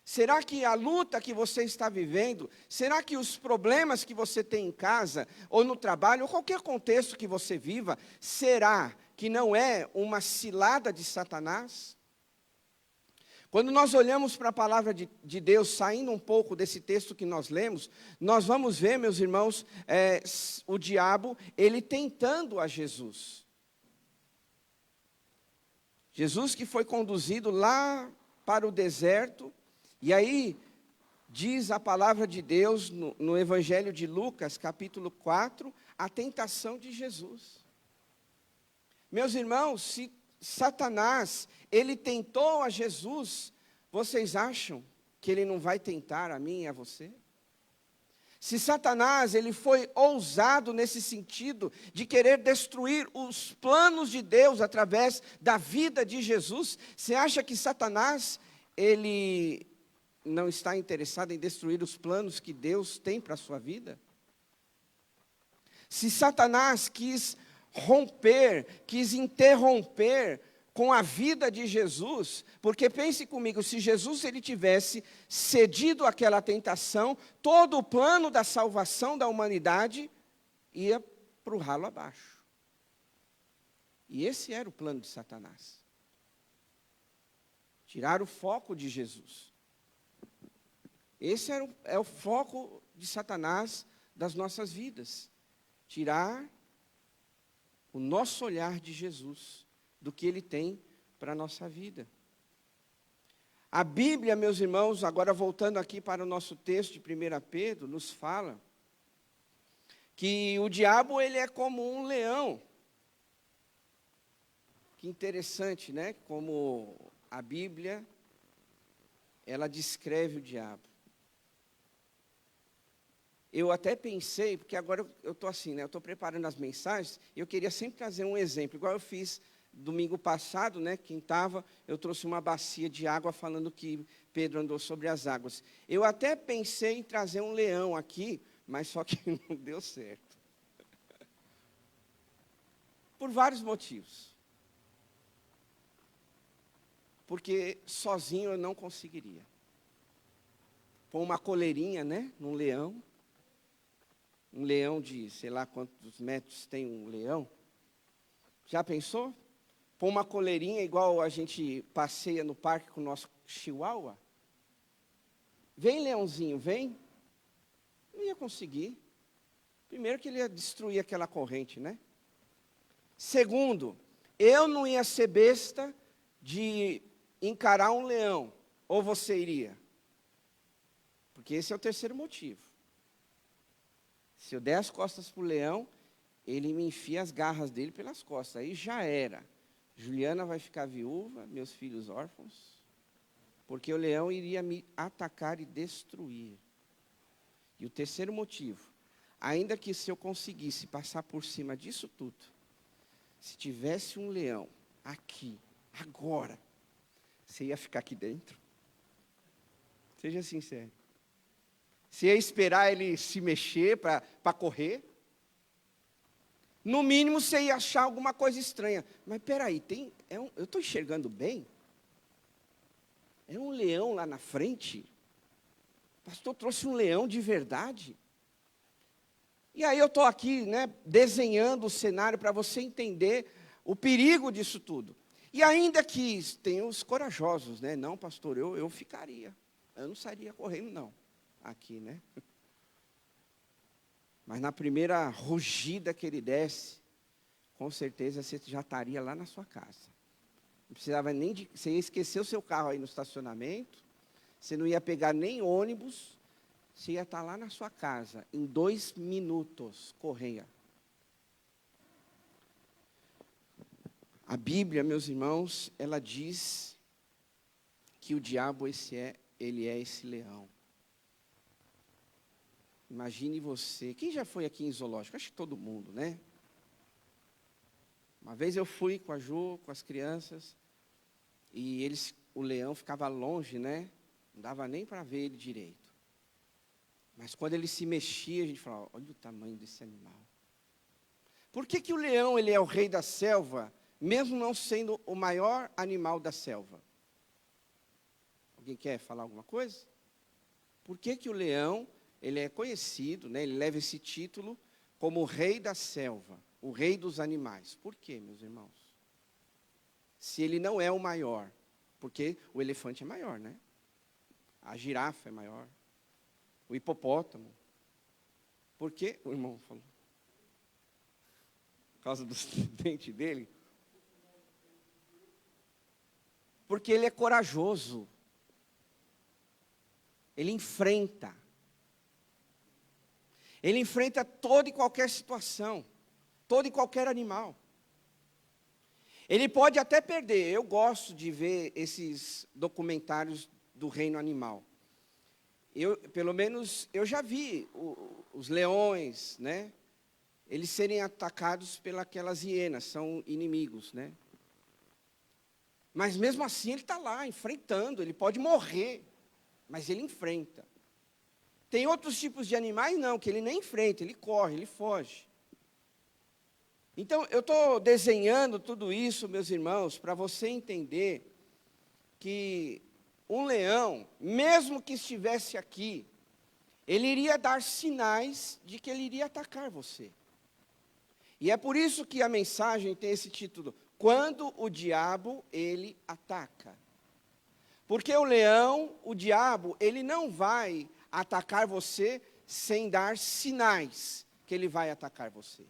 Será que a luta que você está vivendo, será que os problemas que você tem em casa, ou no trabalho, ou qualquer contexto que você viva, será que não é uma cilada de Satanás? Quando nós olhamos para a palavra de Deus, saindo um pouco desse texto que nós lemos, nós vamos ver, meus irmãos, o diabo, ele tentando a Jesus. Jesus que foi conduzido lá para o deserto, e aí diz a palavra de Deus no Evangelho de Lucas, capítulo 4, a tentação de Jesus. Meus irmãos, se Satanás, ele tentou a Jesus, vocês acham que ele não vai tentar a mim e a você? Se Satanás, ele foi ousado nesse sentido de querer destruir os planos de Deus através da vida de Jesus, você acha que Satanás, ele não está interessado em destruir os planos que Deus tem para a sua vida? Se Satanás quis interromper com a vida de Jesus, porque pense comigo, se Jesus ele tivesse cedido àquela tentação, todo o plano da salvação da humanidade ia para o ralo abaixo. E esse era o plano de Satanás. Tirar o foco de Jesus. Esse é o foco de Satanás das nossas vidas. Tirar o nosso olhar de Jesus, do que Ele tem para a nossa vida. A Bíblia, meus irmãos, agora voltando aqui para o nosso texto de 1 Pedro, nos fala que o diabo, ele é como um leão. Que interessante, né? Como a Bíblia, ela descreve o diabo. Eu até pensei, porque agora eu estou assim, né? Eu estou preparando as mensagens, e eu queria sempre trazer um exemplo, igual eu fiz domingo passado, né? Quem estava, eu trouxe uma bacia de água falando que Pedro andou sobre as águas. Eu até pensei em trazer um leão aqui, mas só que não deu certo. Por vários motivos. Porque sozinho eu não conseguiria. Pôr uma coleirinha, né? Num leão. Um leão de, sei lá quantos metros tem um leão. Já pensou? Pôr uma coleirinha igual a gente passeia no parque com o nosso chihuahua. Vem, leãozinho, vem. Não ia conseguir. Primeiro que ele ia destruir aquela corrente, né? Segundo, eu não ia ser besta de encarar um leão. Ou você iria? Porque esse é o terceiro motivo. Se eu der as costas para o leão, ele me enfia as garras dele pelas costas. Aí já era. Juliana vai ficar viúva, meus filhos órfãos, porque o leão iria me atacar e destruir. E o terceiro motivo, ainda que se eu conseguisse passar por cima disso tudo, se tivesse um leão aqui, agora, você ia ficar aqui dentro? Seja sincero. Você ia esperar ele se mexer para correr? No mínimo, você ia achar alguma coisa estranha. Mas, peraí, eu estou enxergando bem? É um leão lá na frente? O pastor trouxe um leão de verdade? E aí eu estou aqui, né, desenhando o cenário para você entender o perigo disso tudo. E ainda que tem os corajosos, né? Não, pastor, eu ficaria. Eu não sairia correndo, não. Aqui, né? Mas na primeira rugida que ele desse, com certeza você já estaria lá na sua casa. Não precisava nem de... Você ia esquecer o seu carro aí no estacionamento, você não ia pegar nem ônibus, você ia estar lá na sua casa, em 2 minutos, correia. A Bíblia, meus irmãos, ela diz que o diabo, ele é esse leão. Imagine você, quem já foi aqui em zoológico? Acho que todo mundo, né? Uma vez eu fui com a Ju, com as crianças, e o leão ficava longe, né? Não dava nem para ver ele direito. Mas quando ele se mexia, a gente falava, olha o tamanho desse animal. Por que o leão, ele é o rei da selva, mesmo não sendo o maior animal da selva? Alguém quer falar alguma coisa? Por que o leão... Ele é conhecido, né, ele leva esse título como o rei da selva, o rei dos animais. Por quê, meus irmãos? Se ele não é o maior, porque o elefante é maior, né? A girafa é maior, o hipopótamo. Por quê? O irmão falou. Por causa dos dentes dele. Porque ele é corajoso. Ele enfrenta. Ele enfrenta toda e qualquer situação, todo e qualquer animal. Ele pode até perder. Eu gosto de ver esses documentários do reino animal. Pelo menos, eu já vi os leões, né? Eles serem atacados pelas hienas, são inimigos, né? Mas mesmo assim ele está lá, enfrentando, ele pode morrer, mas ele enfrenta. Tem outros tipos de animais, não, que ele nem enfrenta, ele corre, ele foge. Então, eu estou desenhando tudo isso, meus irmãos, para você entender que um leão, mesmo que estivesse aqui, ele iria dar sinais de que ele iria atacar você. E é por isso que a mensagem tem esse título: Quando o diabo, ele ataca. Porque o leão, o diabo, ele não vai atacar você sem dar sinais que ele vai atacar você.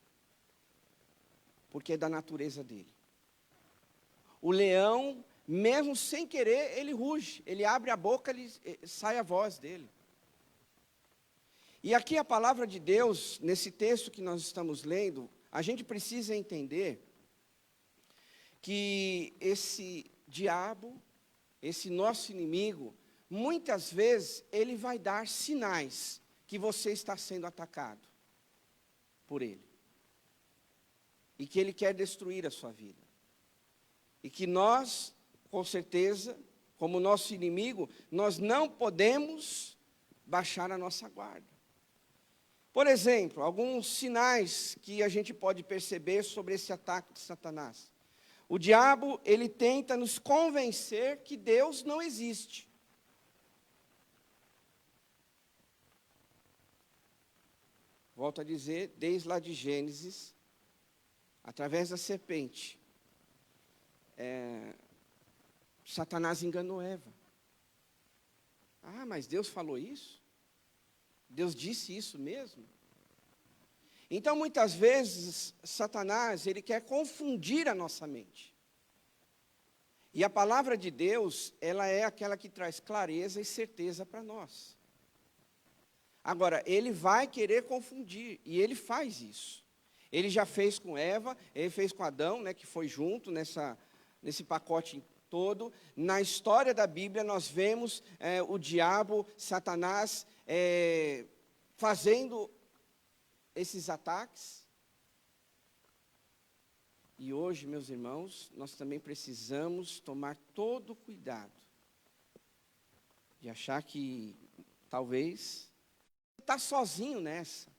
Porque é da natureza dele. O leão, mesmo sem querer, ele ruge. Ele abre a boca, sai a voz dele. E aqui a palavra de Deus, nesse texto que nós estamos lendo, a gente precisa entender que esse diabo, esse nosso inimigo, muitas vezes ele vai dar sinais que você está sendo atacado por ele. E que ele quer destruir a sua vida. E que nós, com certeza, como nosso inimigo, nós não podemos baixar a nossa guarda. Por exemplo, alguns sinais que a gente pode perceber sobre esse ataque de Satanás. O diabo, ele tenta nos convencer que Deus não existe. Volto a dizer, desde lá de Gênesis, através da serpente, Satanás enganou Eva. Ah, mas Deus falou isso? Deus disse isso mesmo? Então, muitas vezes, Satanás, ele quer confundir a nossa mente. E a palavra de Deus, ela é aquela que traz clareza e certeza para nós. Agora, ele vai querer confundir, e ele faz isso. Ele já fez com Eva, ele fez com Adão, né, que foi junto nesse pacote todo. Na história da Bíblia, nós vemos o diabo, Satanás, fazendo esses ataques. E hoje, meus irmãos, nós também precisamos tomar todo o cuidado de achar que talvez está sozinho nessa.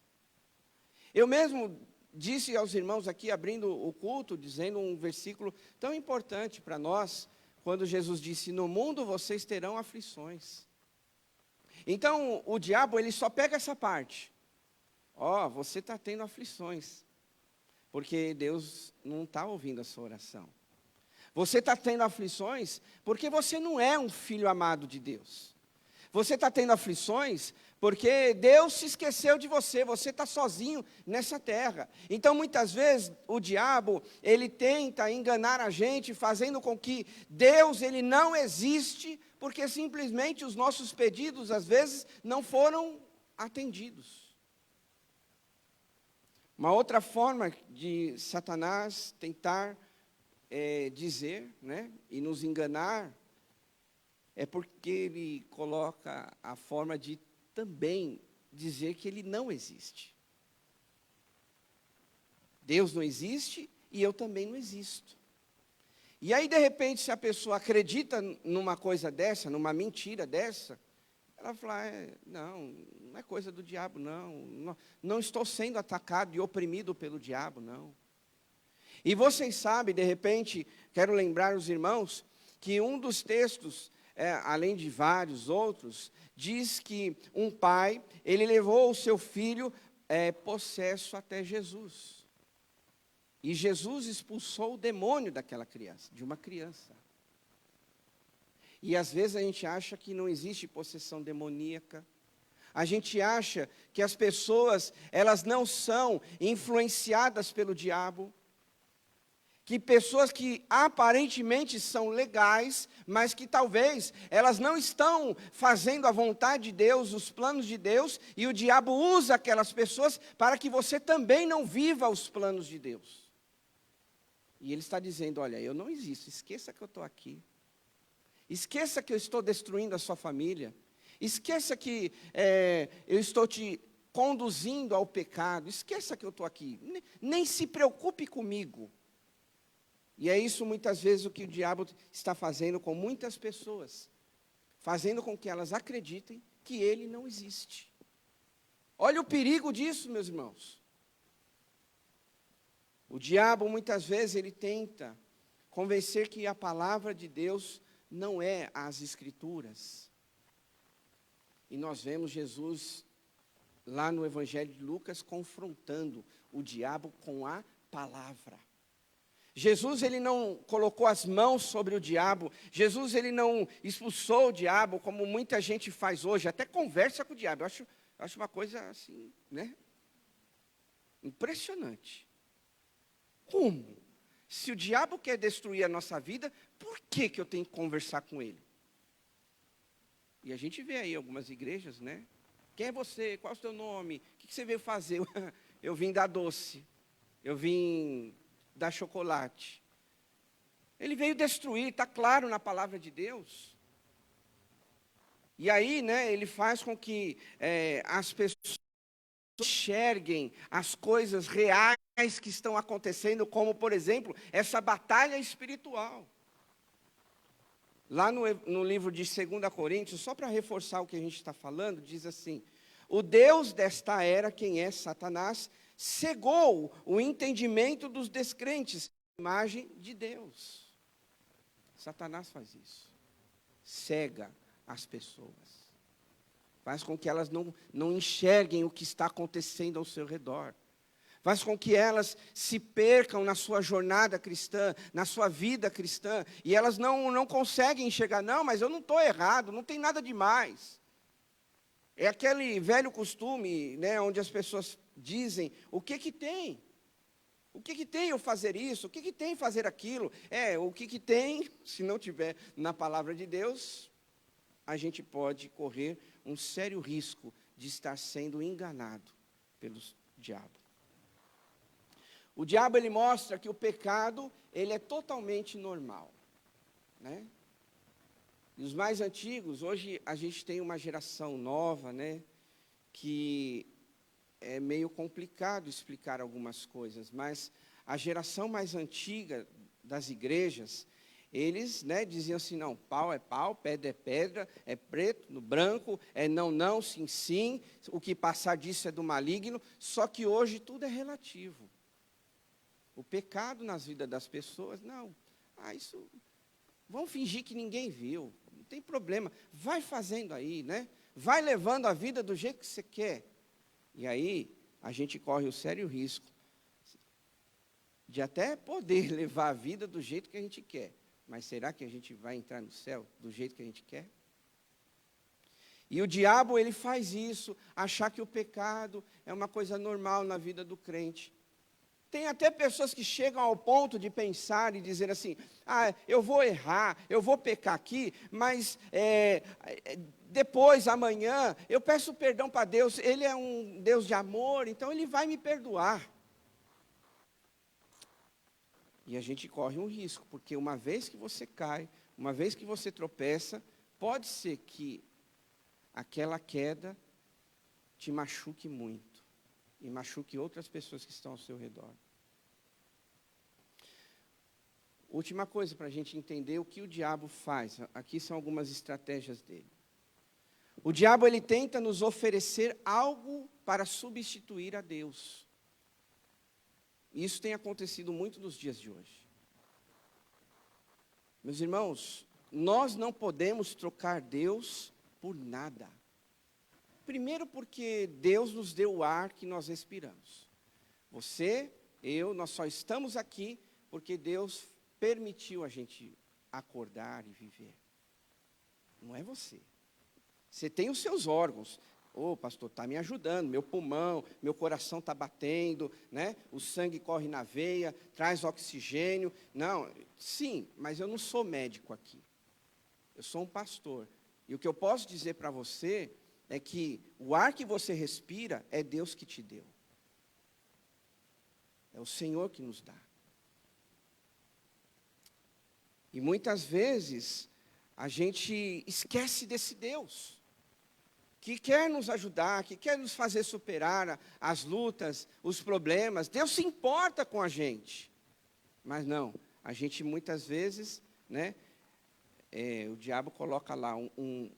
Eu mesmo disse aos irmãos aqui, abrindo o culto, dizendo um versículo tão importante para nós, quando Jesus disse: no mundo vocês terão aflições. Então, o diabo, ele só pega essa parte. Você está tendo aflições, porque Deus não está ouvindo a sua oração. Você está tendo aflições, porque você não é um filho amado de Deus. Você está tendo aflições, porque Deus se esqueceu de você, você está sozinho nessa terra. Então, muitas vezes, o diabo, ele tenta enganar a gente, fazendo com que Deus, ele não existe, porque simplesmente os nossos pedidos, às vezes, não foram atendidos. Uma outra forma de Satanás tentar dizer, né, e nos enganar, é porque ele coloca a forma de também dizer que ele não existe. Deus não existe e eu também não existo. E aí, de repente, se a pessoa acredita numa coisa dessa, numa mentira dessa, ela fala: não é coisa do diabo, não estou sendo atacado e oprimido pelo diabo, não. E vocês sabem, de repente, quero lembrar os irmãos, que um dos textos, além de vários outros, diz que um pai, ele levou o seu filho possesso até Jesus. E Jesus expulsou o demônio daquela criança, de uma criança. E às vezes a gente acha que não existe possessão demoníaca. A gente acha que as pessoas, elas não são influenciadas pelo diabo. Que pessoas que aparentemente são legais, mas que talvez elas não estão fazendo a vontade de Deus, os planos de Deus, e o diabo usa aquelas pessoas para que você também não viva os planos de Deus. E ele está dizendo: olha, eu não existo, esqueça que eu estou aqui. Esqueça que eu estou destruindo a sua família. Esqueça que eu estou te conduzindo ao pecado. Esqueça que eu estou aqui. Nem se preocupe comigo. E é isso muitas vezes o que o diabo está fazendo com muitas pessoas. Fazendo com que elas acreditem que ele não existe. Olha o perigo disso, meus irmãos. O diabo muitas vezes ele tenta convencer que a palavra de Deus não é as Escrituras. E nós vemos Jesus lá no Evangelho de Lucas confrontando o diabo com a palavra. Jesus, ele não colocou as mãos sobre o diabo. Jesus, ele não expulsou o diabo, como muita gente faz hoje. Até conversa com o diabo. Eu acho uma coisa assim, né? Impressionante. Como? Se o diabo quer destruir a nossa vida, por que eu tenho que conversar com ele? E a gente vê aí algumas igrejas, né? Quem é você? Qual é o seu nome? O que você veio fazer? Eu vim dar doce. Eu vim dar chocolate. Ele veio destruir, está claro na palavra de Deus. E aí, né, ele faz com que as pessoas enxerguem as coisas reais que estão acontecendo, como, por exemplo, essa batalha espiritual. Lá no livro de 2 Coríntios, só para reforçar o que a gente está falando, diz assim: o Deus desta era, quem é Satanás, cegou o entendimento dos descrentes, a imagem de Deus. Satanás faz isso. Cega as pessoas. Faz com que elas não enxerguem o que está acontecendo ao seu redor. Faz com que elas se percam na sua jornada cristã, na sua vida cristã, e elas não conseguem enxergar, não, mas eu não estou errado, não tem nada demais. É aquele velho costume, né, onde as pessoas dizem, o que tem? O que tem eu fazer isso? O que tem fazer aquilo? O que tem, se não tiver na palavra de Deus, a gente pode correr um sério risco de estar sendo enganado pelo diabo. O diabo, ele mostra que o pecado, ele é totalmente normal, né? E os mais antigos, hoje a gente tem uma geração nova, né, que é meio complicado explicar algumas coisas, mas a geração mais antiga das igrejas, eles, né, diziam assim, não, pau é pau, pedra é pedra, é preto no branco, é não, sim, sim, o que passar disso é do maligno, só que hoje tudo é relativo. O pecado nas vidas das pessoas, não, isso, vamos fingir que ninguém viu, não tem problema, vai fazendo aí, né? Vai levando a vida do jeito que você quer. E aí, a gente corre o sério risco de até poder levar a vida do jeito que a gente quer. Mas será que a gente vai entrar no céu do jeito que a gente quer? E o diabo, ele faz isso, achar que o pecado é uma coisa normal na vida do crente. Tem até pessoas que chegam ao ponto de pensar e dizer assim, eu vou errar, eu vou pecar aqui, mas depois, amanhã, eu peço perdão para Deus, Ele é um Deus de amor, então Ele vai me perdoar. E a gente corre um risco, porque uma vez que você cai, uma vez que você tropeça, pode ser que aquela queda te machuque muito. E machuque outras pessoas que estão ao seu redor. Última coisa para a gente entender o que o diabo faz. Aqui são algumas estratégias dele. O diabo, ele tenta nos oferecer algo para substituir a Deus. Isso tem acontecido muito nos dias de hoje. Meus irmãos, nós não podemos trocar Deus por nada. Primeiro porque Deus nos deu o ar que nós respiramos. Você, eu, nós só estamos aqui porque Deus permitiu a gente acordar e viver. Não é você. Você tem os seus órgãos. Pastor, está me ajudando, meu pulmão, meu coração está batendo, né? O sangue corre na veia, traz oxigênio. Não, sim, mas eu não sou médico aqui. Eu sou um pastor. E o que eu posso dizer para você é que o ar que você respira é Deus que te deu. É o Senhor que nos dá. E muitas vezes a gente esquece desse Deus, que quer nos ajudar, que quer nos fazer superar as lutas, os problemas. Deus se importa com a gente. Mas não, a gente muitas vezes, né, o diabo coloca lá um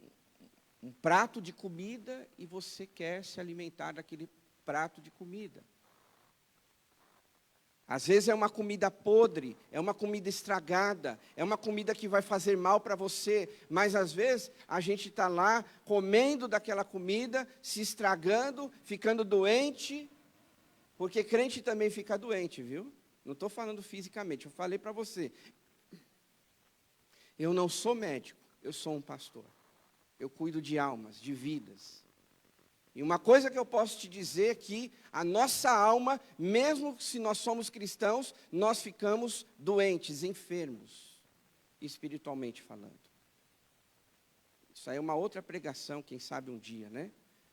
prato de comida e você quer se alimentar daquele prato de comida. Às vezes é uma comida podre, é uma comida estragada, é uma comida que vai fazer mal para você, mas às vezes a gente está lá comendo daquela comida, se estragando, ficando doente, porque crente também fica doente, viu? Não estou falando fisicamente, eu falei para você. Eu não sou médico, eu sou um pastor. Eu cuido de almas, de vidas. E uma coisa que eu posso te dizer é que a nossa alma, mesmo se nós somos cristãos, nós ficamos doentes, enfermos, espiritualmente falando. Isso aí é uma outra pregação, quem sabe um dia, né?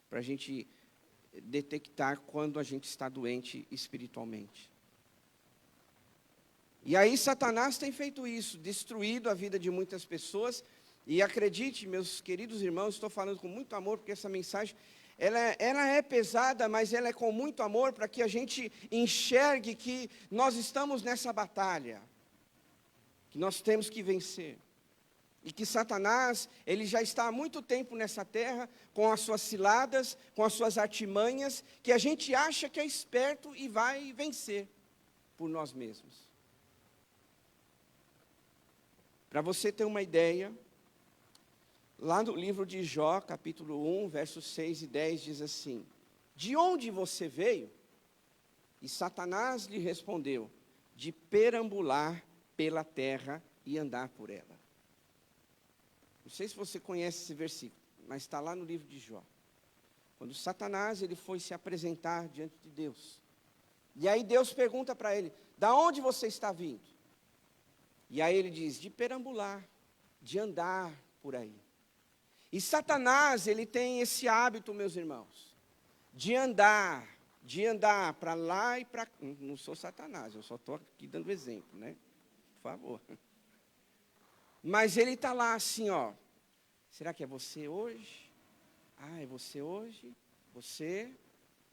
Para a gente detectar quando a gente está doente espiritualmente. E aí Satanás tem feito isso, destruído a vida de muitas pessoas. E acredite, meus queridos irmãos, estou falando com muito amor, porque essa mensagem, ela é pesada, mas ela é com muito amor, para que a gente enxergue que nós estamos nessa batalha, que nós temos que vencer. E que Satanás, ele já está há muito tempo nessa terra, com as suas ciladas, com as suas artimanhas, que a gente acha que é esperto e vai vencer por nós mesmos. Para você ter uma ideia, lá no livro de Jó, capítulo 1, versos 6 e 10, diz assim: de onde você veio? E Satanás lhe respondeu: de perambular pela terra e andar por ela. Não sei se você conhece esse versículo, mas está lá no livro de Jó. Quando Satanás ele foi se apresentar diante de Deus. E aí Deus pergunta para ele: da onde você está vindo? E aí ele diz: de perambular, de andar por aí. E Satanás, ele tem esse hábito, meus irmãos, de andar para lá e para cá. Não sou Satanás, eu só estou aqui dando exemplo, né? Por favor. Mas ele está lá assim, ó. Será que é você hoje? Ah, é você hoje? Você?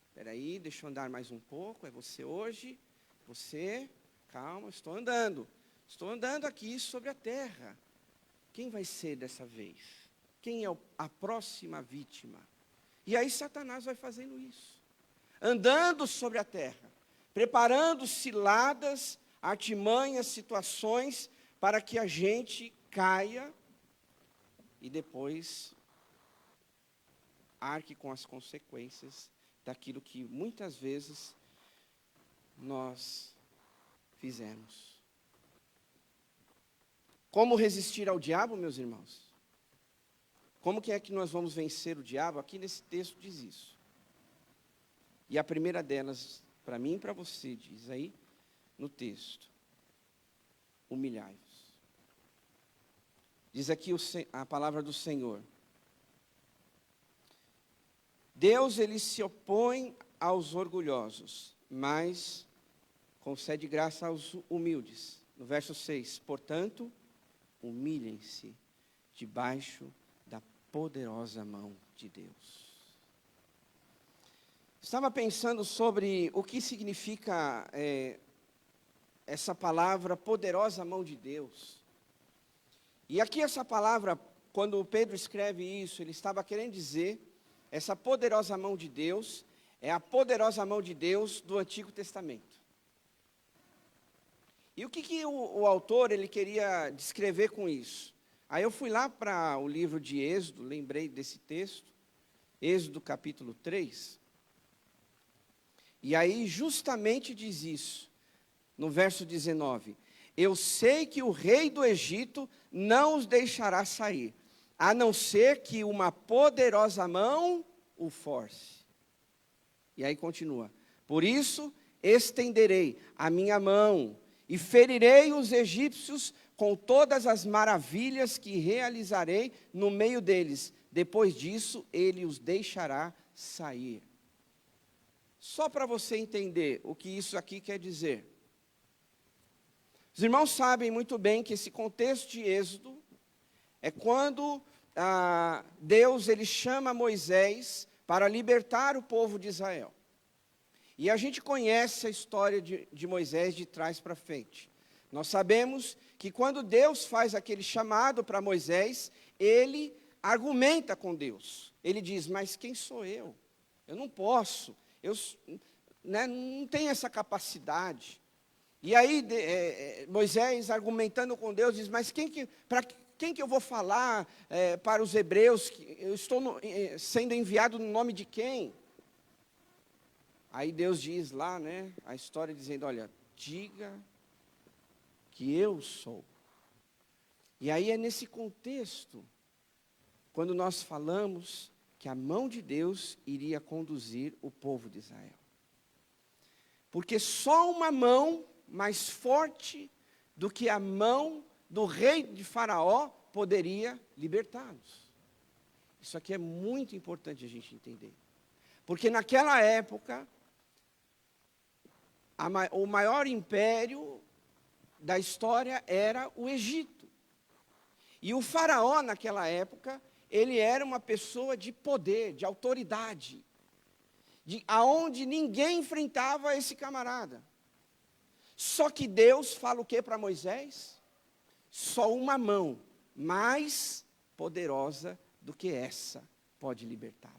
Espera aí, deixa eu andar mais um pouco. É você hoje? Você? Calma, estou andando. Estou andando aqui sobre a terra. Quem vai ser dessa vez? Quem é a próxima vítima? E aí Satanás vai fazendo isso. Andando sobre a terra. Preparando ciladas, artimanhas, situações, para que a gente caia e depois arque com as consequências daquilo que muitas vezes nós fizemos. Como resistir ao diabo, meus irmãos? Como que é que nós vamos vencer o diabo? Aqui nesse texto diz isso. E a primeira delas, para mim e para você, diz aí no texto: humilhai-vos. Diz aqui a palavra do Senhor: Deus, ele se opõe aos orgulhosos, mas concede graça aos humildes. No verso 6, portanto, humilhem-se debaixo da poderosa mão de Deus. Estava pensando sobre o que significa essa palavra, poderosa mão de Deus. E aqui essa palavra, quando Pedro escreve isso, ele estava querendo dizer, essa poderosa mão de Deus, é a poderosa mão de Deus do Antigo Testamento. E o que o autor ele queria descrever com isso? Aí eu fui lá para o livro de Êxodo, lembrei desse texto, Êxodo capítulo 3. E aí justamente diz isso, no verso 19: eu sei que o rei do Egito não os deixará sair, a não ser que uma poderosa mão o force. E aí continua: por isso estenderei a minha mão e ferirei os egípcios com todas as maravilhas que realizarei no meio deles. Depois disso, ele os deixará sair. Só para você entender o que isso aqui quer dizer. Os irmãos sabem muito bem que esse contexto de Êxodo é quando Deus ele chama Moisés para libertar o povo de Israel. E a gente conhece a história de Moisés de trás para frente. Nós sabemos que quando Deus faz aquele chamado para Moisés, ele argumenta com Deus. Ele diz: mas quem sou eu? Eu não posso, não tenho essa capacidade. E aí Moisés, argumentando com Deus, diz: mas para quem que eu vou falar para os hebreus? Eu estou sendo enviado no nome de quem? Aí Deus diz lá, a história dizendo: olha, diga que eu sou. E aí é nesse contexto, quando nós falamos que a mão de Deus iria conduzir o povo de Israel. Porque só uma mão mais forte do que a mão do rei de Faraó poderia libertá-los. Isso aqui é muito importante a gente entender. Porque naquela época, o maior império da história era o Egito. E o Faraó, naquela época, ele era uma pessoa de poder, de autoridade, aonde ninguém enfrentava esse camarada. Só que Deus fala o que para Moisés? Só uma mão mais poderosa do que essa pode libertá-los.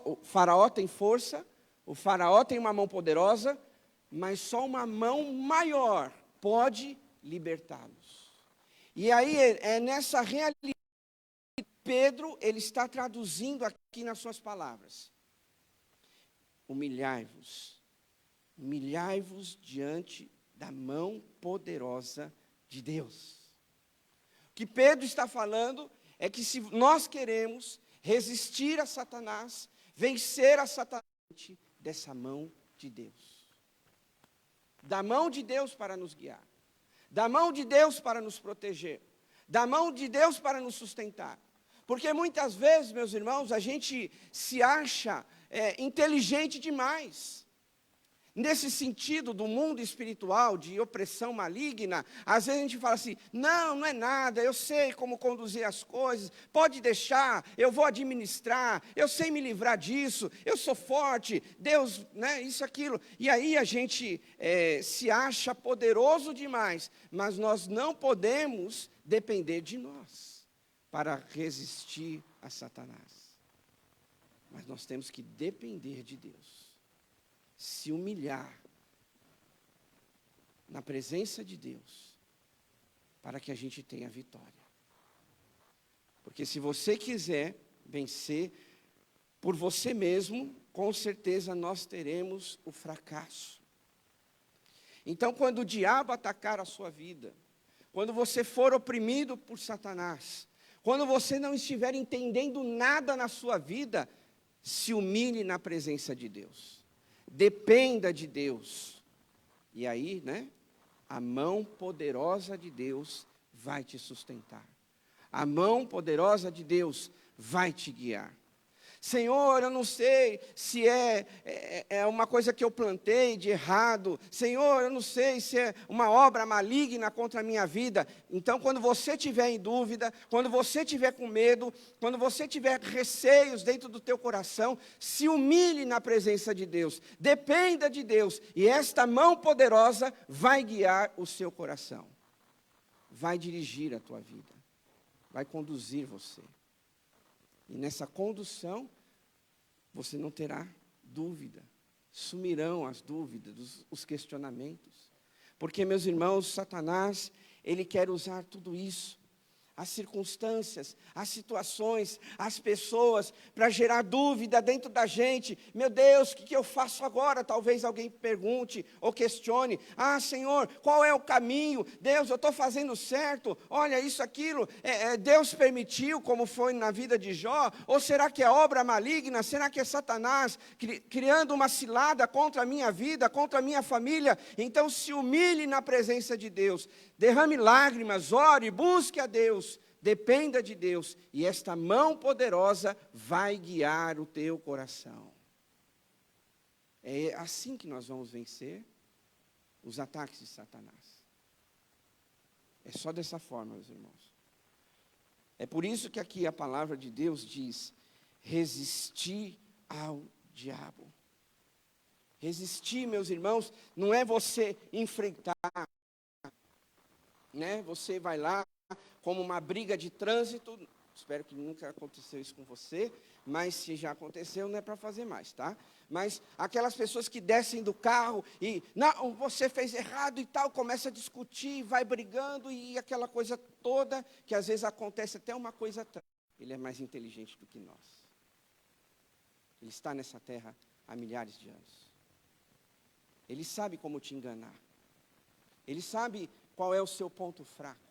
O Faraó tem força, o Faraó tem uma mão poderosa, mas só uma mão maior pode libertá-los. E aí é nessa realidade que Pedro ele está traduzindo aqui nas suas palavras. Humilhai-vos diante da mão poderosa de Deus. O que Pedro está falando é que se nós queremos resistir a Satanás, vencer a Satanás dessa mão de Deus. Da mão de Deus para nos guiar. Da mão de Deus para nos proteger. Da mão de Deus para nos sustentar. Porque muitas vezes, meus irmãos, a gente se acha inteligente demais. Nesse sentido do mundo espiritual, de opressão maligna, às vezes a gente fala assim, não é nada, eu sei como conduzir as coisas, pode deixar, eu vou administrar, eu sei me livrar disso, eu sou forte, Deus, né, isso, aquilo. E aí a gente se acha poderoso demais, mas nós não podemos depender de nós para resistir a Satanás. Mas nós temos que depender de Deus. Se humilhar na presença de Deus, para que a gente tenha vitória. Porque se você quiser vencer por você mesmo, com certeza nós teremos o fracasso. Então, quando o diabo atacar a sua vida, quando você for oprimido por Satanás, quando você não estiver entendendo nada na sua vida, se humilhe na presença de Deus. Dependa de Deus. E aí, né? A mão poderosa de Deus vai te sustentar. A mão poderosa de Deus vai te guiar. Senhor, eu não sei se é uma coisa que eu plantei de errado. Senhor, eu não sei se é uma obra maligna contra a minha vida. Então, quando você estiver em dúvida, quando você estiver com medo, quando você tiver receios dentro do teu coração, se humilhe na presença de Deus. Dependa de Deus. E esta mão poderosa vai guiar o seu coração. Vai dirigir a tua vida. Vai conduzir você. E nessa condução, você não terá dúvida. Sumirão as dúvidas, os questionamentos. Porque, meus irmãos, Satanás, ele quer usar tudo isso. As circunstâncias, as situações, as pessoas, para gerar dúvida dentro da gente. Meu Deus, o que eu faço agora? Talvez alguém pergunte ou questione. Ah, Senhor, qual é o caminho? Deus, eu estou fazendo certo? Olha, isso, aquilo, Deus permitiu, como foi na vida de Jó? Ou será que é obra maligna? Será que é Satanás criando uma cilada contra a minha vida, contra a minha família? Então se humilhe na presença de Deus. Derrame lágrimas, ore, busque a Deus, dependa de Deus, e esta mão poderosa vai guiar o teu coração. É assim que nós vamos vencer os ataques de Satanás. É só dessa forma, meus irmãos. É por isso que aqui a palavra de Deus diz, resistir ao diabo. Resistir, meus irmãos, não é você enfrentar, né? Você vai lá como uma briga de trânsito, espero que nunca aconteceu isso com você, mas se já aconteceu, não é para fazer mais, tá? Mas aquelas pessoas que descem do carro e, não, você fez errado e tal, começa a discutir, vai brigando e aquela coisa toda, que às vezes acontece até uma coisa, ele é mais inteligente do que nós. Ele está nessa terra há milhares de anos. Ele sabe como te enganar. Ele sabe qual é o seu ponto fraco.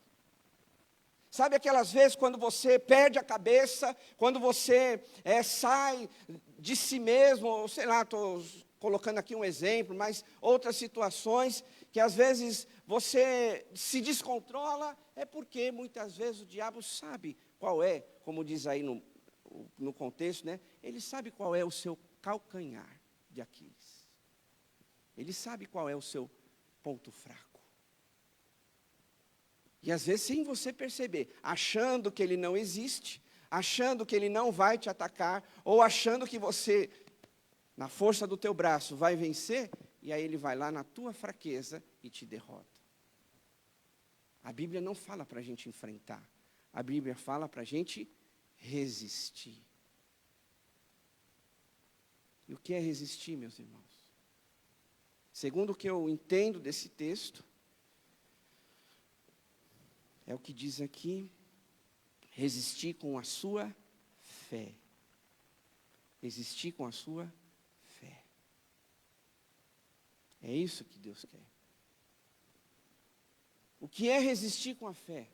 Sabe aquelas vezes quando você perde a cabeça, quando você sai de si mesmo, ou sei lá, estou colocando aqui um exemplo, mas outras situações que às vezes você se descontrola, é porque muitas vezes o diabo sabe qual é, como diz aí no contexto, né? Ele sabe qual é o seu calcanhar de Aquiles. Ele sabe qual é o seu ponto fraco. E às vezes sem você perceber, achando que ele não existe, achando que ele não vai te atacar, ou achando que você, na força do teu braço, vai vencer, e aí ele vai lá na tua fraqueza e te derrota. A Bíblia não fala para a gente enfrentar, a Bíblia fala para a gente resistir. E o que é resistir, meus irmãos? Segundo o que eu entendo desse texto, é o que diz aqui, resistir com a sua fé. Resistir com a sua fé. É isso que Deus quer. O que é resistir com a fé?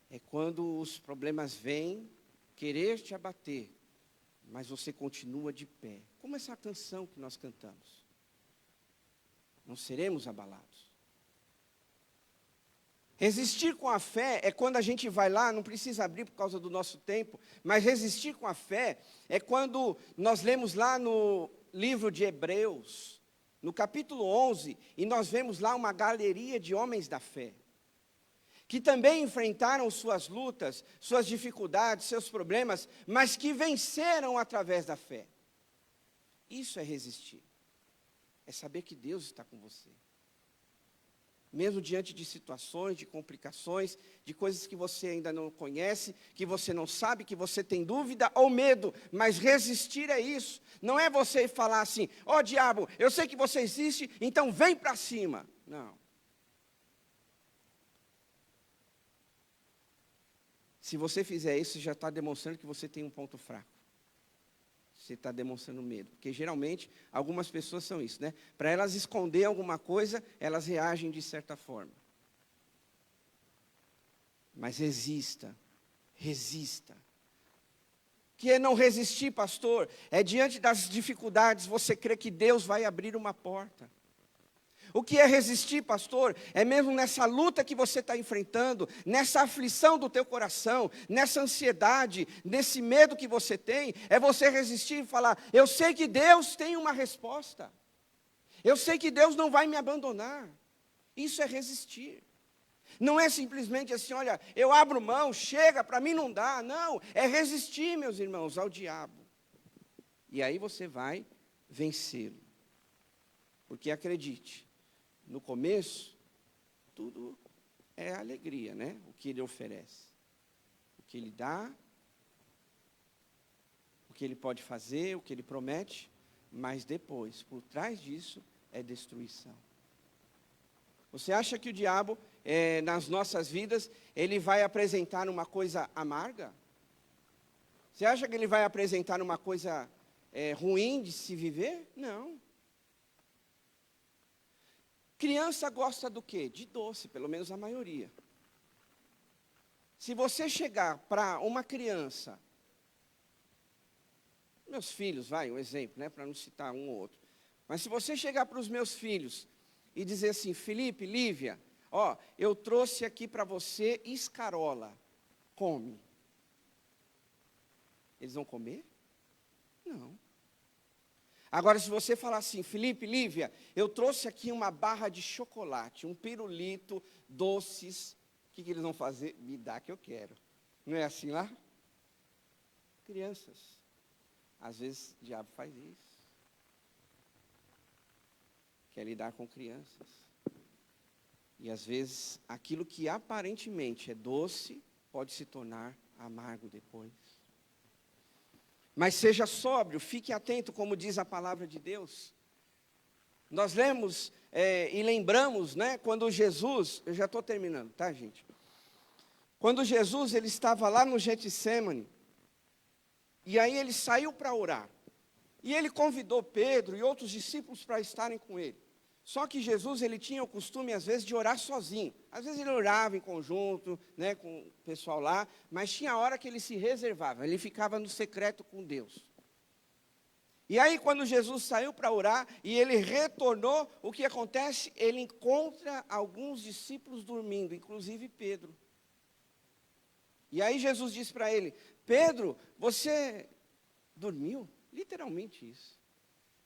É quando os problemas vêm querer te abater, mas você continua de pé. Como essa canção que nós cantamos. Não seremos abalados. Resistir com a fé é quando a gente vai lá, não precisa abrir por causa do nosso tempo, mas resistir com a fé é quando nós lemos lá no livro de Hebreus, no capítulo 11, e nós vemos lá uma galeria de homens da fé, que também enfrentaram suas lutas, suas dificuldades, seus problemas, mas que venceram através da fé. Isso é resistir, é saber que Deus está com você. Mesmo diante de situações, de complicações, de coisas que você ainda não conhece, que você não sabe, que você tem dúvida ou medo, mas resistir é isso. Não é você falar assim, ó diabo, eu sei que você existe, então vem para cima. Não. Se você fizer isso, você já está demonstrando que você tem um ponto fraco. Você está demonstrando medo. Porque geralmente, algumas pessoas são isso, né? Para elas esconder alguma coisa, elas reagem de certa forma. Mas resista. Resista. O que é não resistir, pastor? É diante das dificuldades, você crê que Deus vai abrir uma porta. O que é resistir, pastor? É mesmo nessa luta que você está enfrentando, nessa aflição do teu coração, nessa ansiedade, nesse medo que você tem, é você resistir e falar, eu sei que Deus tem uma resposta. Eu sei que Deus não vai me abandonar. Isso é resistir. Não é simplesmente assim, olha, eu abro mão, chega, para mim não dá. Não, é resistir, meus irmãos, ao diabo. E aí você vai vencê-lo. Porque acredite, no começo, tudo é alegria, né? O que ele oferece. O que ele dá, o que ele pode fazer, o que ele promete, mas depois, por trás disso, é destruição. Você acha que o diabo, nas nossas vidas, ele vai apresentar uma coisa amarga? Você acha que ele vai apresentar uma coisa ruim de se viver? Não. Criança gosta do quê? De doce, pelo menos a maioria. Se você chegar para uma criança, meus filhos, um exemplo, né, para não citar um ou outro. Mas se você chegar para os meus filhos e dizer assim, Felipe, Lívia, ó, eu trouxe aqui para você escarola, come. Eles vão comer? Não. Agora, se você falar assim, Felipe, Lívia, eu trouxe aqui uma barra de chocolate, um pirulito, doces, o que eles vão fazer? Me dá que eu quero. Não é assim lá? Crianças. Às vezes o diabo faz isso. Quer lidar com crianças. E às vezes, aquilo que aparentemente é doce, pode se tornar amargo depois. Mas seja sóbrio, fique atento, como diz a palavra de Deus. Nós lemos e lembramos, né, quando Jesus, eu já estou terminando, tá, gente? Quando Jesus, ele estava lá no Getsemane, e aí ele saiu para orar. E ele convidou Pedro e outros discípulos para estarem com ele. Só que Jesus, ele tinha o costume, às vezes, de orar sozinho. Às vezes ele orava em conjunto, né, com o pessoal lá, mas tinha hora que ele se reservava, ele ficava no secreto com Deus. E aí, quando Jesus saiu para orar e ele retornou, o que acontece? Ele encontra alguns discípulos dormindo, inclusive Pedro. E aí Jesus disse para ele: Pedro, você dormiu? Literalmente isso.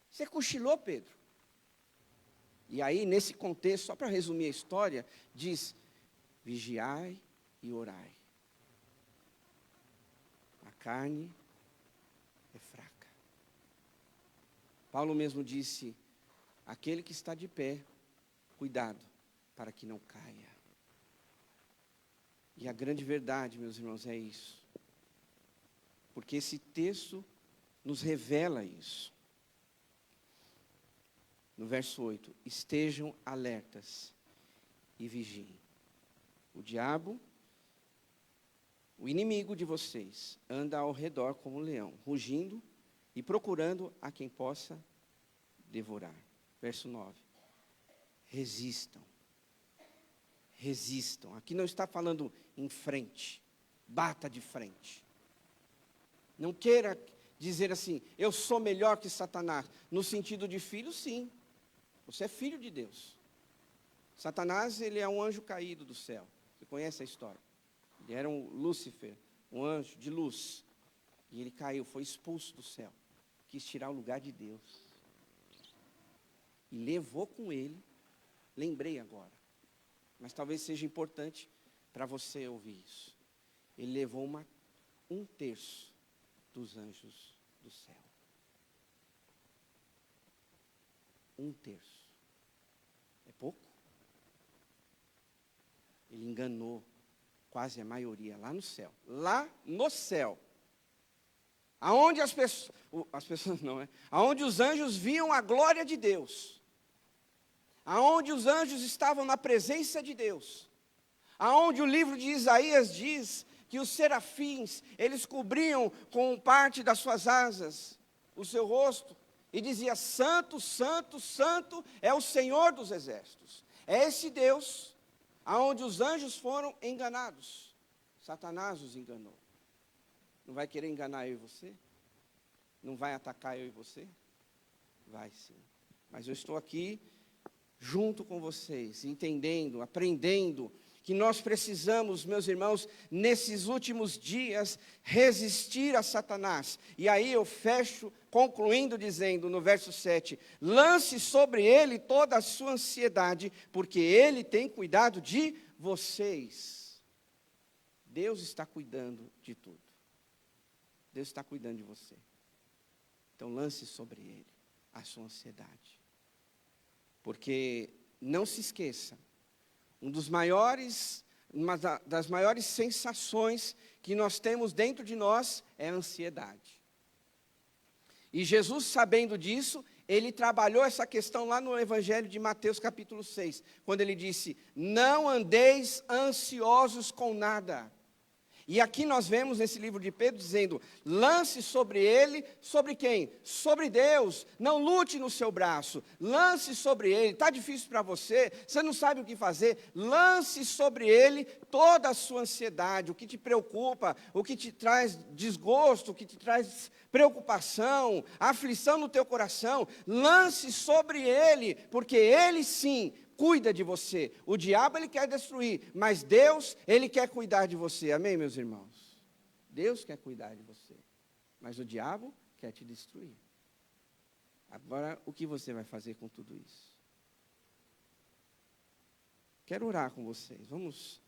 Você cochilou, Pedro? E aí, nesse contexto, só para resumir a história, diz: vigiai e orai. A carne é fraca. Paulo mesmo disse: aquele que está de pé, cuidado, para que não caia. E a grande verdade, meus irmãos, é isso. Porque esse texto nos revela isso. No verso 8, estejam alertas e vigiem. O diabo, o inimigo de vocês, anda ao redor como um leão, rugindo e procurando a quem possa devorar. Verso 9, resistam. Resistam. Aqui não está falando em frente, bata de frente. Não queira dizer assim, eu sou melhor que Satanás. No sentido de filho, sim. Você é filho de Deus. Satanás, ele é um anjo caído do céu. Você conhece a história? Ele era um Lúcifer, um anjo de luz. E ele caiu, foi expulso do céu. Quis tirar o lugar de Deus. E levou com ele, lembrei agora, mas talvez seja importante para você ouvir isso. Ele levou um terço dos anjos do céu. Um terço. É pouco? Ele enganou quase a maioria lá no céu. Lá no céu. Aonde as pessoas não, né? Aonde os anjos viam a glória de Deus. Aonde os anjos estavam na presença de Deus. Aonde o livro de Isaías diz que os serafins, eles cobriam com parte das suas asas o seu rosto. E dizia: santo, santo, santo é o Senhor dos exércitos. É esse Deus aonde os anjos foram enganados. Satanás os enganou. Não vai querer enganar eu e você? Não vai atacar eu e você? Vai sim. Mas eu estou aqui junto com vocês, entendendo, aprendendo que nós precisamos, meus irmãos, nesses últimos dias, resistir a Satanás. E aí eu fecho, concluindo, dizendo no verso 7, lance sobre ele toda a sua ansiedade, porque ele tem cuidado de vocês. Deus está cuidando de tudo. Deus está cuidando de você. Então lance sobre ele a sua ansiedade. Porque, não se esqueça, uma das maiores sensações que nós temos dentro de nós é a ansiedade. E Jesus, sabendo disso, ele trabalhou essa questão lá no Evangelho de Mateus capítulo 6, quando ele disse: não andeis ansiosos com nada. E aqui nós vemos nesse livro de Pedro dizendo: lance sobre ele, sobre quem? Sobre Deus. Não lute no seu braço, lance sobre ele. Está difícil para você, você não sabe o que fazer, lance sobre ele toda a sua ansiedade, o que te preocupa, o que te traz desgosto, o que te traz preocupação, aflição no teu coração. Lance sobre ele, porque ele sim cuida de você. O diabo, ele quer destruir, mas Deus, ele quer cuidar de você. Amém, meus irmãos? Deus quer cuidar de você, mas o diabo quer te destruir. Agora, o que você vai fazer com tudo isso? Quero orar com vocês. Vamos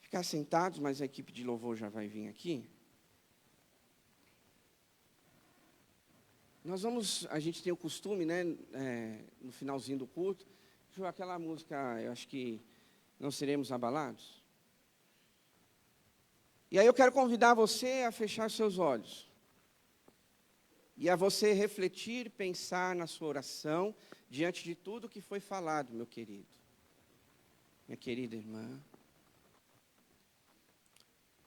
ficar sentados, mas a equipe de louvor já vai vir aqui. A gente tem o costume, né, no finalzinho do culto, aquela música, eu acho que Não Seremos Abalados. E aí eu quero convidar você a fechar seus olhos. E a você refletir, pensar na sua oração, diante de tudo que foi falado, meu querido. Minha querida irmã.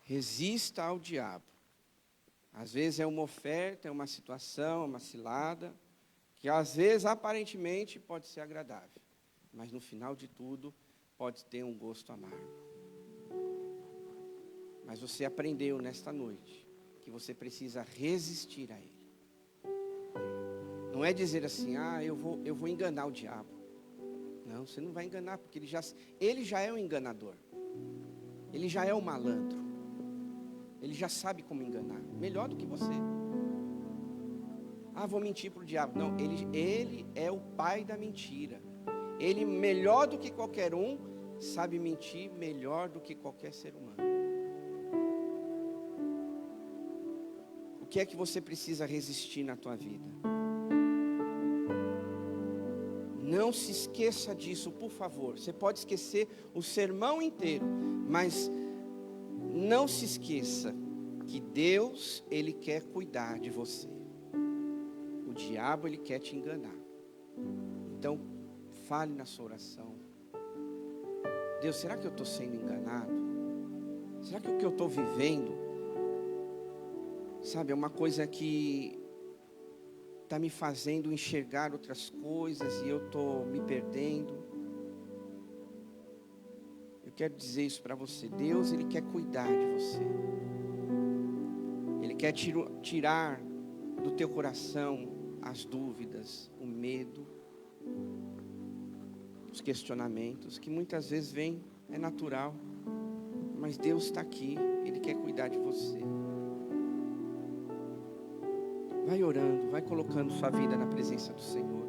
Resista ao diabo. Às vezes é uma oferta, é uma situação, é uma cilada, que às vezes aparentemente pode ser agradável, mas no final de tudo pode ter um gosto amargo. Mas você aprendeu nesta noite que você precisa resistir a ele. Não é dizer assim, eu vou enganar o diabo. Não, você não vai enganar, porque ele já é um enganador. Ele já é um malandro. Ele já sabe como enganar, melhor do que você. Vou mentir para o diabo. Não, ele é o pai da mentira. Ele, melhor do que qualquer um, sabe mentir melhor do que qualquer ser humano. O que é que você precisa resistir na tua vida? Não se esqueça disso, por favor. Você pode esquecer o sermão inteiro, mas não se esqueça que Deus, Ele quer cuidar de você. O diabo, ele quer te enganar. Então, fale na sua oração. Deus, será que eu estou sendo enganado? Será que o que eu estou vivendo, sabe, é uma coisa que está me fazendo enxergar outras coisas e eu estou me perdendo? Eu quero dizer isso para você. Deus, Ele quer cuidar de você. Ele quer tirar do teu coração as dúvidas, o medo, os questionamentos, que muitas vezes vêm, é natural, mas Deus está aqui, Ele quer cuidar de você. Vai orando, vai colocando sua vida na presença do Senhor.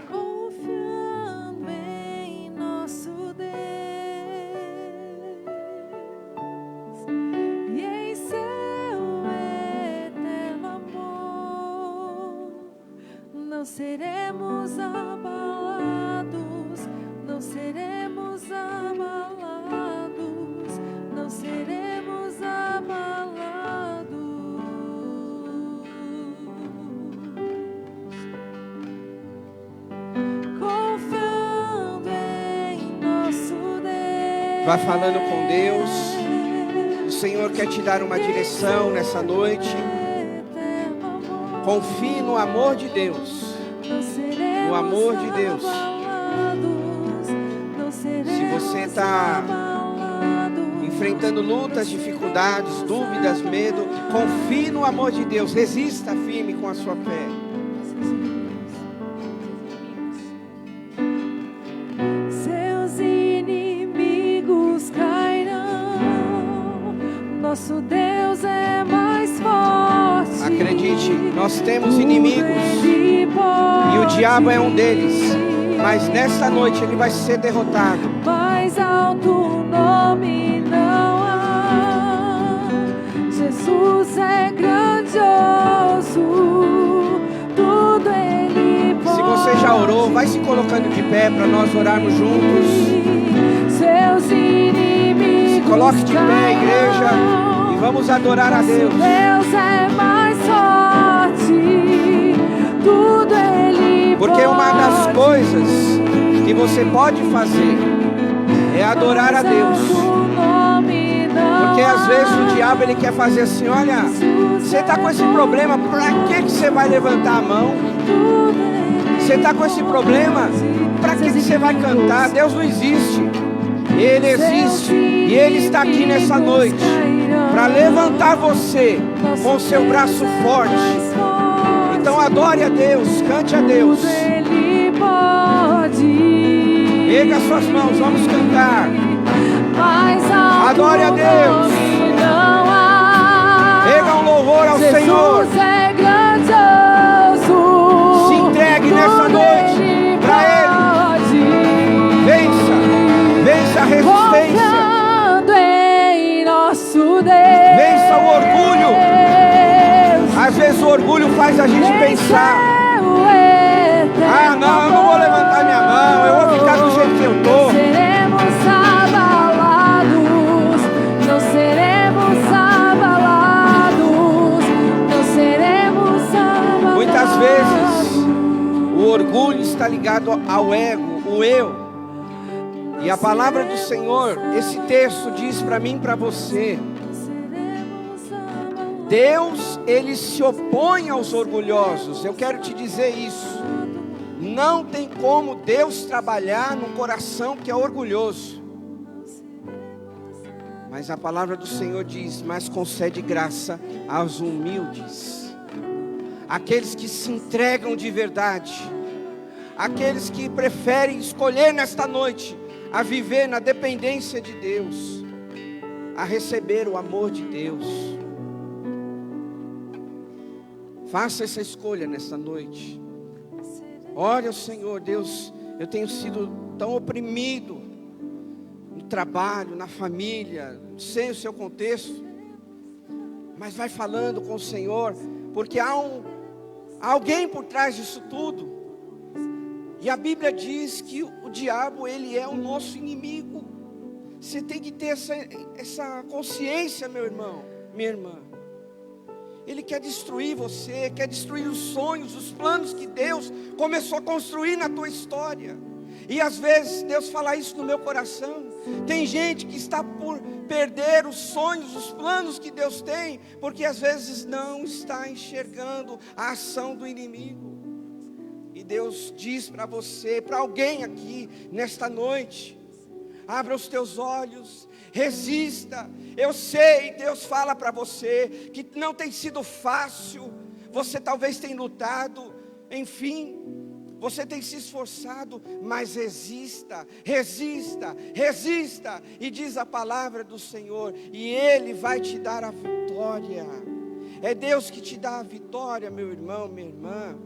Confiando em nosso Deus e em seu eterno amor, não seremos abalados, não seremos abalados, não seremos abalados. Confiando em nosso Deus. Vá falando com Deus. O Senhor quer te dar uma direção nessa noite. Confie no amor de Deus. No amor de Deus. Se você está enfrentando lutas, dificuldades, dúvidas, medo, confie no amor de Deus. Resista firme com a sua fé. Seus inimigos cairão, nosso Deus é mais forte. Acredite, nós temos inimigos e o diabo é um deles, mas nesta noite ele vai ser derrotado. Mais alto nome não há, Jesus é grandioso, tudo Ele pode. Se você já orou, vai se colocando de pé para nós orarmos juntos. Seus inimigos Se coloque de pé, igreja, e vamos adorar a Deus. Deus é mais forte, tudo Ele Porque uma das coisas que você pode fazer é adorar a Deus. Porque às vezes o diabo ele quer fazer assim, olha, você está com esse problema, para que você vai levantar a mão? Você está com esse problema, para que você vai cantar? Deus não existe. Ele existe e Ele está aqui nessa noite para levantar você com o seu braço forte. Então adore a Deus, cante a Deus. Erga suas mãos, vamos cantar. Adore a Deus. Erga um louvor ao Senhor. Se entregue nessa noite para Ele. Vença a resistência. Vença o orgulho. Às vezes o orgulho faz a gente pensar, não, eu não vou levantar minha mão, eu vou ficar do jeito que eu estou. Seremos abalados, não seremos abalados, não seremos abalados. Muitas vezes o orgulho está ligado ao ego, o eu. E a palavra do Senhor, esse texto diz para mim e para você: Deus, Ele se opõe aos orgulhosos. Eu quero te dizer isso. Não tem como Deus trabalhar no coração que é orgulhoso. Mas a palavra do Senhor diz: mas concede graça aos humildes, aqueles que se entregam de verdade, aqueles que preferem escolher nesta noite a viver na dependência de Deus, a receber o amor de Deus. Faça essa escolha nesta noite. Ore ao Senhor. Deus, eu tenho sido tão oprimido no trabalho, na família, sem o seu contexto. Mas vai falando com o Senhor, porque há alguém por trás disso tudo. E a Bíblia diz que o diabo, ele é o nosso inimigo. Você tem que ter essa consciência, meu irmão, minha irmã. Ele quer destruir você, quer destruir os sonhos, os planos que Deus começou a construir na tua história. E às vezes Deus fala isso no meu coração. Tem gente que está por perder os sonhos, os planos que Deus tem, porque às vezes não está enxergando a ação do inimigo. E Deus diz para você, para alguém aqui nesta noite: abra os teus olhos, resista. Eu sei, Deus fala para você que não tem sido fácil. Você talvez tenha lutado, enfim, você tem se esforçado, mas resista, resista, resista. E diz a palavra do Senhor, e Ele vai te dar a vitória. É Deus que te dá a vitória, meu irmão, minha irmã.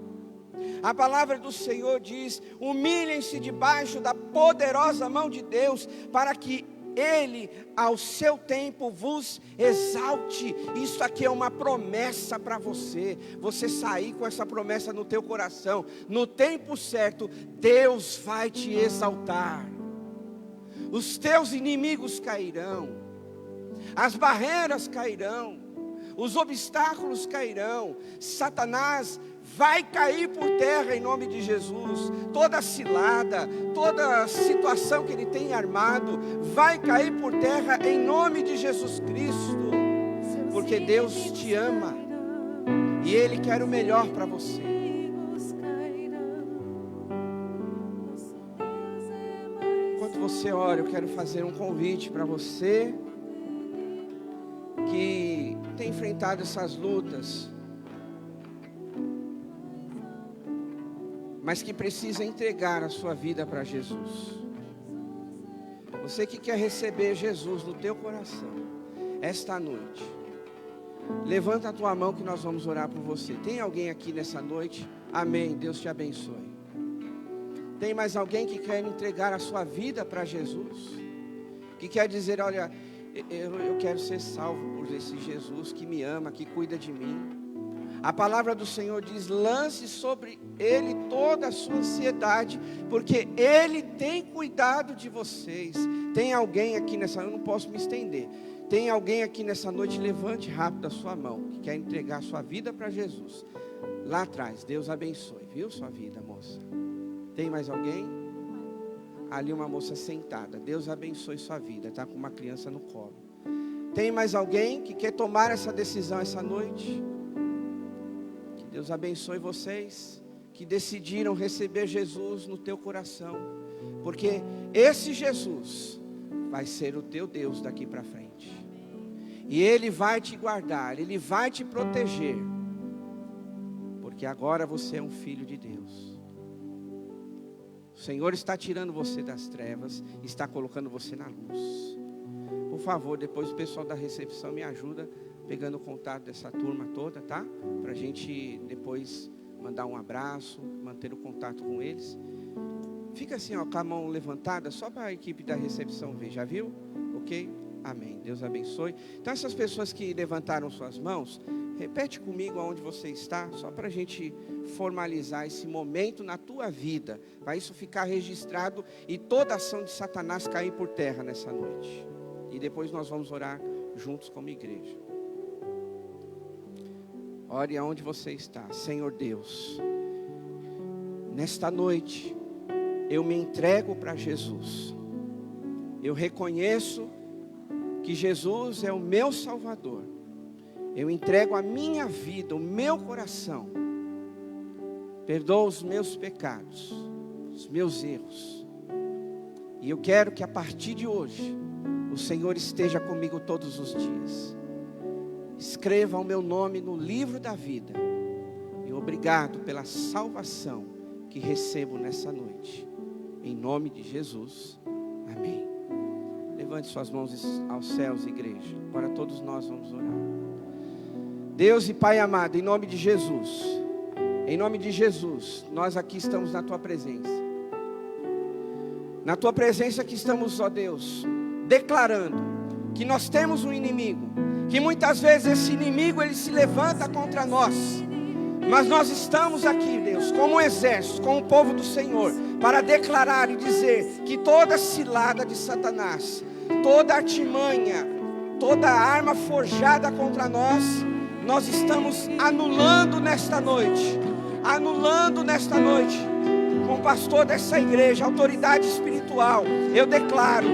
A palavra do Senhor diz: humilhem-se debaixo da poderosa mão de Deus, para que Ele, ao seu tempo, vos exalte. Isso aqui é uma promessa para você. Você sair com essa promessa no teu coração. No tempo certo, Deus vai te exaltar. Os teus inimigos cairão, as barreiras cairão, os obstáculos cairão. Satanás vai cair por terra em nome de Jesus. Toda cilada, toda situação que ele tem armado, vai cair por terra em nome de Jesus Cristo. Porque Deus te ama e Ele quer o melhor para você. Enquanto você ora, eu quero fazer um convite para você que tem enfrentado essas lutas, mas que precisa entregar a sua vida para Jesus. Você que quer receber Jesus no teu coração, esta noite, levanta a tua mão que nós vamos orar por você. Tem alguém aqui nessa noite? Amém, Deus te abençoe. Tem mais alguém que quer entregar a sua vida para Jesus? Que quer dizer: olha, eu quero ser salvo por esse Jesus que me ama, que cuida de mim. A palavra do Senhor diz: lance sobre Ele toda a sua ansiedade, porque Ele tem cuidado de vocês. Tem alguém aqui nessa noite, eu não posso me estender. Tem alguém aqui nessa noite, levante rápido a sua mão, que quer entregar a sua vida para Jesus. Lá atrás, Deus abençoe, viu sua vida, moça? Tem mais alguém? Ali uma moça sentada, Deus abençoe sua vida, está com uma criança no colo. Tem mais alguém que quer tomar essa decisão essa noite? Deus abençoe vocês que decidiram receber Jesus no teu coração, porque esse Jesus vai ser o teu Deus daqui para frente, e Ele vai te guardar, Ele vai te proteger, porque agora você é um filho de Deus. O Senhor está tirando você das trevas, está colocando você na luz. Por favor, depois o pessoal da recepção me ajuda pegando o contato dessa turma toda, tá? Para a gente depois mandar um abraço, manter o contato com eles. Fica assim, ó, com a mão levantada, só para a equipe da recepção ver, já viu? Ok? Amém, Deus abençoe. Então essas pessoas que levantaram suas mãos, repete comigo aonde você está, só para a gente formalizar esse momento na tua vida. Vai isso ficar registrado e toda ação de Satanás cair por terra nessa noite. E depois nós vamos orar juntos como igreja. Ore aonde você está. Senhor Deus, nesta noite eu me entrego para Jesus. Eu reconheço que Jesus é o meu Salvador. Eu entrego a minha vida, o meu coração. Perdoa os meus pecados, os meus erros. E eu quero que a partir de hoje, o Senhor esteja comigo todos os dias. Escreva o meu nome no livro da vida. E obrigado pela salvação que recebo nessa noite. Em nome de Jesus. Amém. Levante suas mãos aos céus, igreja. Agora todos nós vamos orar. Deus e Pai amado, em nome de Jesus. Em nome de Jesus, nós aqui estamos na Tua presença. Na Tua presença que estamos, ó Deus, declarando que nós temos um inimigo, que muitas vezes esse inimigo ele se levanta contra nós, mas nós estamos aqui, Deus, como um exército, como o povo do Senhor, para declarar e dizer que toda cilada de Satanás, toda artimanha, toda arma forjada contra nós estamos anulando nesta noite, com o pastor dessa igreja, autoridade espiritual, eu declaro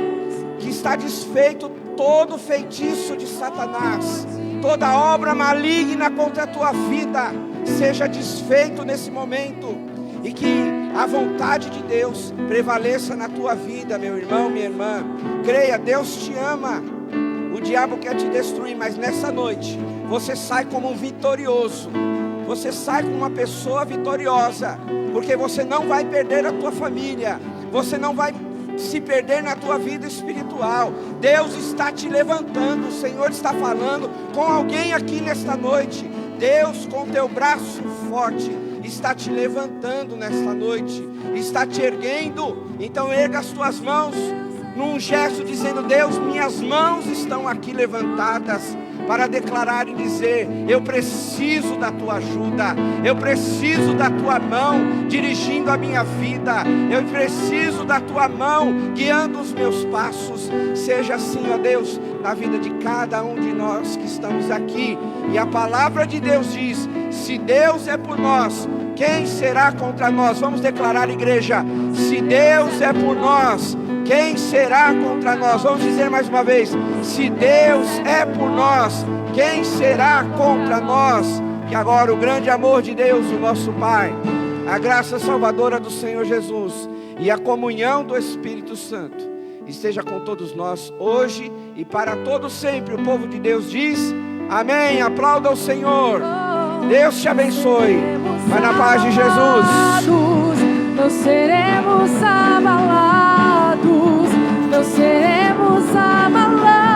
que está desfeito todo feitiço de Satanás, toda obra maligna contra a tua vida, seja desfeito nesse momento, e que a vontade de Deus prevaleça na tua vida, meu irmão, minha irmã. Creia, Deus te ama. O diabo quer te destruir, mas nessa noite você sai como um vitorioso. Você sai como uma pessoa vitoriosa, porque você não vai perder a tua família, você não vai se perder na tua vida espiritual. Deus está te levantando. O Senhor está falando com alguém aqui nesta noite. Deus, com teu braço forte, está te levantando nesta noite, está te erguendo. Então erga as tuas mãos num gesto dizendo: Deus, minhas mãos estão aqui levantadas para declarar e dizer: eu preciso da tua ajuda, eu preciso da tua mão dirigindo a minha vida, eu preciso da tua mão guiando os meus passos. Seja assim, ó Deus, na vida de cada um de nós que estamos aqui. E a palavra de Deus diz: se Deus é por nós, quem será contra nós? Vamos declarar, igreja: se Deus é por nós, quem será contra nós? Vamos dizer mais uma vez: se Deus é por nós, quem será contra nós? Que agora o grande amor de Deus, o nosso Pai, a graça salvadora do Senhor Jesus e a comunhão do Espírito Santo esteja com todos nós hoje e para todo sempre. O povo de Deus diz: amém. Aplauda o Senhor. Deus te abençoe. Vai na paz de Jesus. Nós seremos abalados, nós seremos abalados.